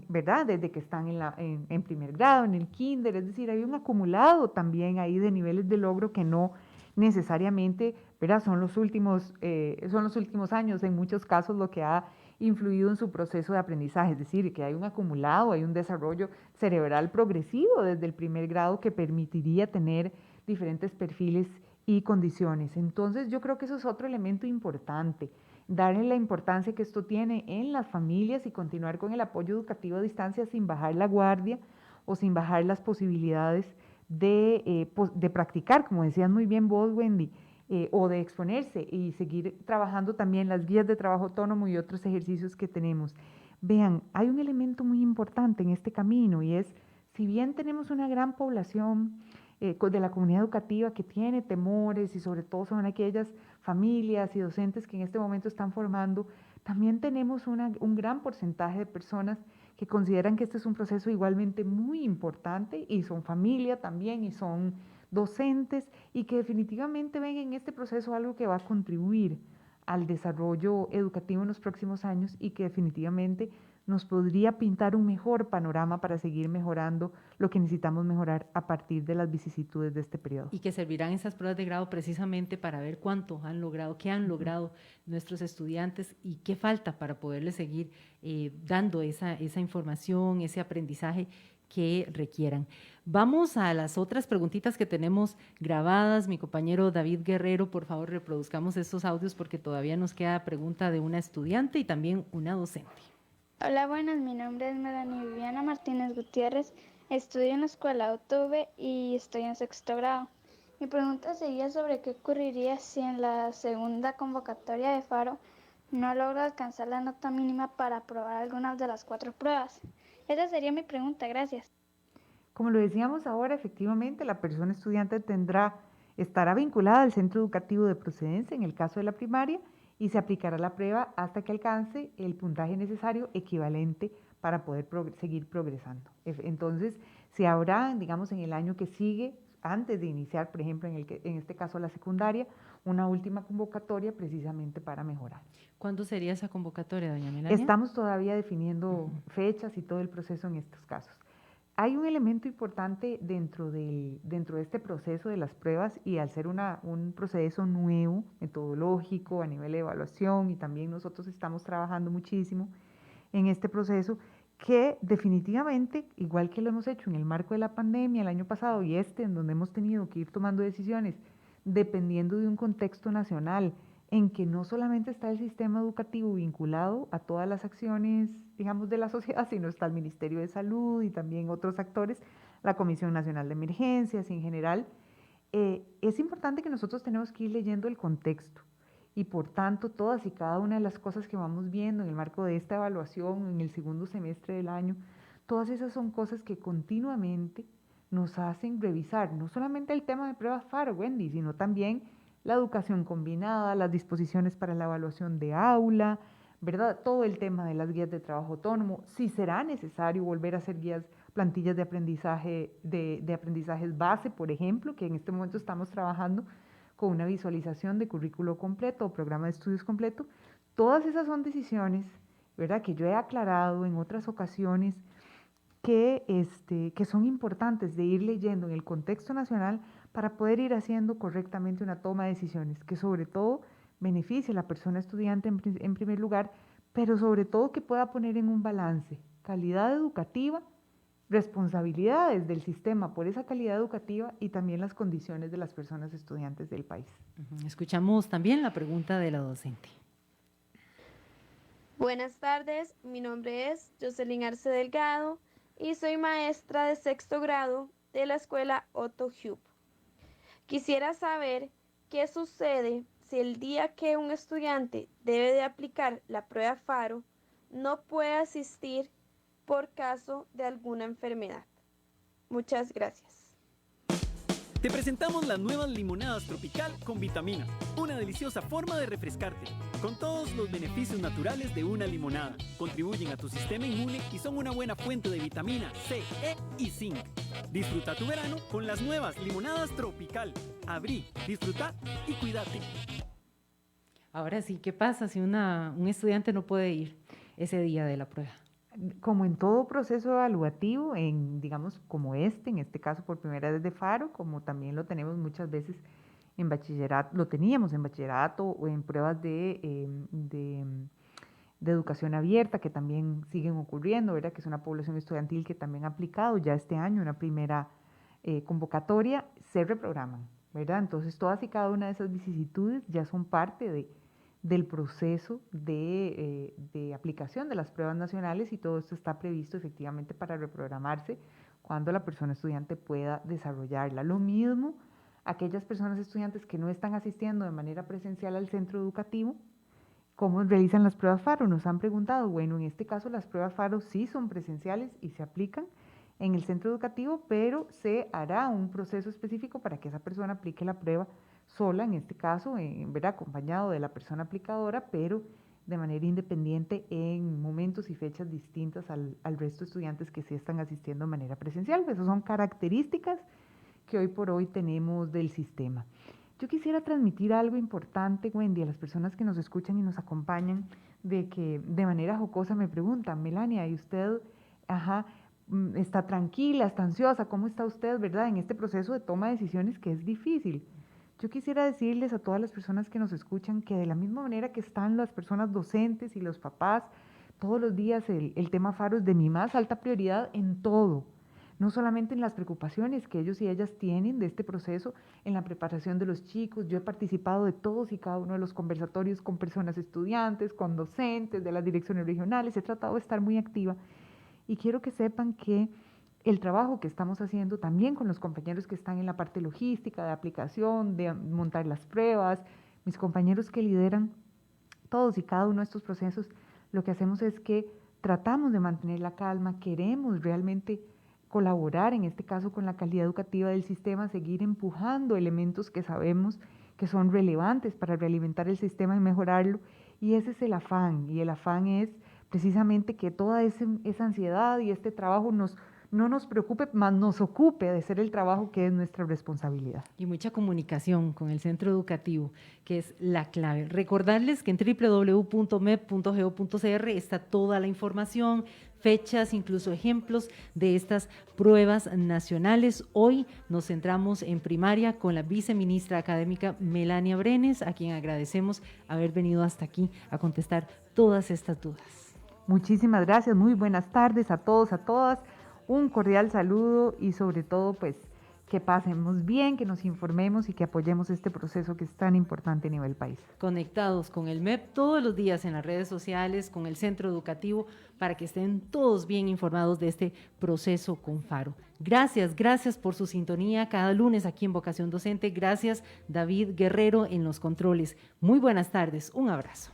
F: ¿verdad? Desde que están en primer grado, en el kinder, es decir, hay un acumulado también ahí de niveles de logro que no necesariamente, ¿verdad? Son los últimos años, en muchos casos, lo que ha influido en su proceso de aprendizaje, es decir, que hay un acumulado, hay un desarrollo cerebral progresivo desde el primer grado que permitiría tener diferentes perfiles y condiciones. Entonces, yo creo que eso es otro elemento importante, darle la importancia que esto tiene en las familias y continuar con el apoyo educativo a distancia sin bajar la guardia o sin bajar las posibilidades de practicar, como decías muy bien vos, Wendy, o de exponerse y seguir trabajando también las guías de trabajo autónomo y otros ejercicios que tenemos. Vean, hay un elemento muy importante en este camino y es, si bien tenemos una gran población de la comunidad educativa que tiene temores y sobre todo son aquellas familias y docentes que en este momento están formando, también tenemos un gran porcentaje de personas que consideran que este es un proceso igualmente muy importante y son familia también y son docentes y que definitivamente ven en este proceso algo que va a contribuir al desarrollo educativo en los próximos años y que definitivamente nos podría pintar un mejor panorama para seguir mejorando lo que necesitamos mejorar a partir de las vicisitudes de este periodo.
C: Y que servirán esas pruebas de grado precisamente para ver cuánto han logrado, qué han logrado nuestros estudiantes y qué falta para poderles seguir dando esa información, ese aprendizaje que requieran. Vamos a las otras preguntitas que tenemos grabadas. Mi compañero David Guerrero, por favor, reproduzcamos estos audios porque todavía nos queda pregunta de una estudiante y también una docente.
J: Hola, buenas, mi nombre es Melanie Viviana Martínez Gutiérrez, Estudio en la escuela OTV y estoy en sexto grado. Mi pregunta sería sobre qué ocurriría si en la segunda convocatoria de Faro no logro alcanzar la nota mínima para aprobar algunas de las 4 pruebas. Esa sería mi pregunta, gracias.
F: Como lo decíamos ahora, efectivamente, la persona estudiante estará vinculada al centro educativo de procedencia en el caso de la primaria y se aplicará la prueba hasta que alcance el puntaje necesario equivalente para poder seguir progresando. Entonces, se habrá, digamos, en el año que sigue, antes de iniciar, por ejemplo, en este caso la secundaria, una última convocatoria precisamente para mejorar.
C: ¿Cuándo sería esa convocatoria, doña Melania?
F: Estamos todavía definiendo fechas y todo el proceso en estos casos. Hay un elemento importante dentro de este proceso de las pruebas y al ser un proceso nuevo, metodológico, a nivel de evaluación, y también nosotros estamos trabajando muchísimo en este proceso, que definitivamente, igual que lo hemos hecho en el marco de la pandemia el año pasado y en donde hemos tenido que ir tomando decisiones dependiendo de un contexto nacional, en que no solamente está el sistema educativo vinculado a todas las acciones, digamos, de la sociedad, sino está el Ministerio de Salud y también otros actores, la Comisión Nacional de Emergencias en general. Es importante que nosotros tenemos que ir leyendo el contexto y por tanto todas y cada una de las cosas que vamos viendo en el marco de esta evaluación en el segundo semestre del año, todas esas son cosas que continuamente nos hacen revisar, no solamente el tema de pruebas FARO, Wendy, sino también la educación combinada, las disposiciones para la evaluación de aula, ¿verdad? Todo el tema de las guías de trabajo autónomo, si será necesario volver a hacer plantillas de aprendizaje, de aprendizajes base, por ejemplo, que en este momento estamos trabajando con una visualización de currículo completo o programa de estudios completo. Todas esas son decisiones, ¿verdad?, que yo he aclarado en otras ocasiones que son importantes de ir leyendo en el contexto nacional para poder ir haciendo correctamente una toma de decisiones que sobre todo beneficie a la persona estudiante en primer lugar, pero sobre todo que pueda poner en un balance calidad educativa, responsabilidades del sistema por esa calidad educativa y también las condiciones de las personas estudiantes del país.
C: Escuchamos también la pregunta de la docente.
M: Buenas tardes, mi nombre es Jocelyn Arce Delgado y soy maestra de sexto grado de la escuela Otto Hube. Quisiera saber qué sucede si el día que un estudiante debe de aplicar la prueba FARO no puede asistir por caso de alguna enfermedad. Muchas gracias.
N: Te presentamos las nuevas limonadas tropical con vitaminas, una deliciosa forma de refrescarte, con todos los beneficios naturales de una limonada. Contribuyen a tu sistema inmune y son una buena fuente de vitamina C, E y zinc. Disfruta tu verano con las nuevas limonadas tropical. Abrí, disfruta y cuídate.
C: Ahora sí, ¿qué pasa si un estudiante no puede ir ese día de la prueba?
F: Como en todo proceso evaluativo, digamos como en este caso por primera vez de FARO, como también lo tenemos muchas veces en bachillerato, lo teníamos en bachillerato o en pruebas de educación abierta que también siguen ocurriendo, ¿verdad?, que es una población estudiantil que también ha aplicado ya este año una primera convocatoria, se reprograman, ¿verdad? Entonces todas y cada una de esas vicisitudes ya son parte del proceso de aplicación de las pruebas nacionales y todo esto está previsto efectivamente para reprogramarse cuando la persona estudiante pueda desarrollarla. Lo mismo, aquellas personas estudiantes que no están asistiendo de manera presencial al centro educativo, ¿cómo realizan las pruebas FARO? Nos han preguntado. Bueno, en este caso las pruebas FARO sí son presenciales y se aplican en el centro educativo, pero se hará un proceso específico para que esa persona aplique la prueba sola, en este caso, ¿verdad?, acompañado de la persona aplicadora, pero de manera independiente en momentos y fechas distintas al resto de estudiantes que sí están asistiendo de manera presencial. Esas son características que hoy por hoy tenemos del sistema. Yo quisiera transmitir algo importante, Wendy, a las personas que nos escuchan y nos acompañan, de que de manera jocosa me preguntan, Melania, ¿y usted está tranquila, está ansiosa? ¿Cómo está usted, verdad, en este proceso de toma de decisiones que es difícil? Yo quisiera decirles a todas las personas que nos escuchan que de la misma manera que están las personas docentes y los papás, todos los días el tema FARO es de mi más alta prioridad en todo, no solamente en las preocupaciones que ellos y ellas tienen de este proceso, en la preparación de los chicos. Yo he participado de todos y cada uno de los conversatorios con personas estudiantes, con docentes de las direcciones regionales, he tratado de estar muy activa y quiero que sepan que el trabajo que estamos haciendo también con los compañeros que están en la parte logística, de aplicación, de montar las pruebas, mis compañeros que lideran todos y cada uno de estos procesos, lo que hacemos es que tratamos de mantener la calma, queremos realmente colaborar, en este caso con la calidad educativa del sistema, seguir empujando elementos que sabemos que son relevantes para realimentar el sistema y mejorarlo, y ese es el afán, y el afán es precisamente que toda esa ansiedad y este trabajo no nos preocupe, más nos ocupe de hacer el trabajo que es nuestra responsabilidad.
C: Y mucha comunicación con el centro educativo, que es la clave. Recordarles que en www.mep.go.cr está toda la información, fechas, incluso ejemplos de estas pruebas nacionales. Hoy nos centramos en primaria con la viceministra académica Melania Brenes, a quien agradecemos haber venido hasta aquí a contestar todas estas dudas.
F: Muchísimas gracias, muy buenas tardes a todos, a todas. Un cordial saludo y sobre todo pues que pasemos bien, que nos informemos y que apoyemos este proceso que es tan importante a nivel país.
C: Conectados con el MEP todos los días en las redes sociales, con el centro educativo, para que estén todos bien informados de este proceso con Faro. Gracias por su sintonía cada lunes aquí en Vocación Docente. Gracias David Guerrero en los controles. Muy buenas tardes, un abrazo.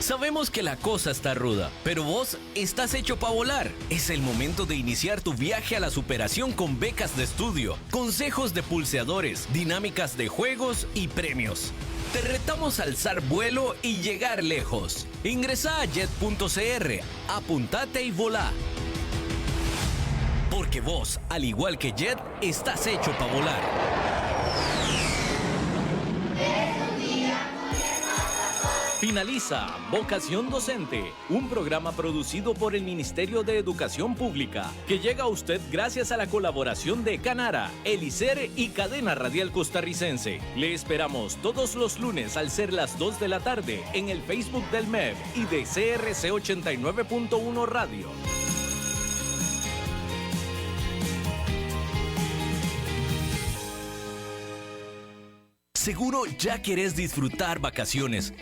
E: Sabemos que la cosa está ruda, pero vos estás hecho para volar. Es el momento de iniciar tu viaje a la superación con becas de estudio, consejos de pulseadores, dinámicas de juegos y premios. Te retamos a alzar vuelo y llegar lejos. Ingresa a jet.cr, apuntate y volá. Porque vos, al igual que Jet, estás hecho para volar. Finaliza Vocación Docente, un programa producido por el Ministerio de Educación Pública, que llega a usted gracias a la colaboración de Canara, el ICER y Cadena Radial Costarricense. Le esperamos todos los lunes al ser las 2 de la tarde en el Facebook del MEP y de CRC 89.1 Radio. Seguro ya querés disfrutar vacaciones,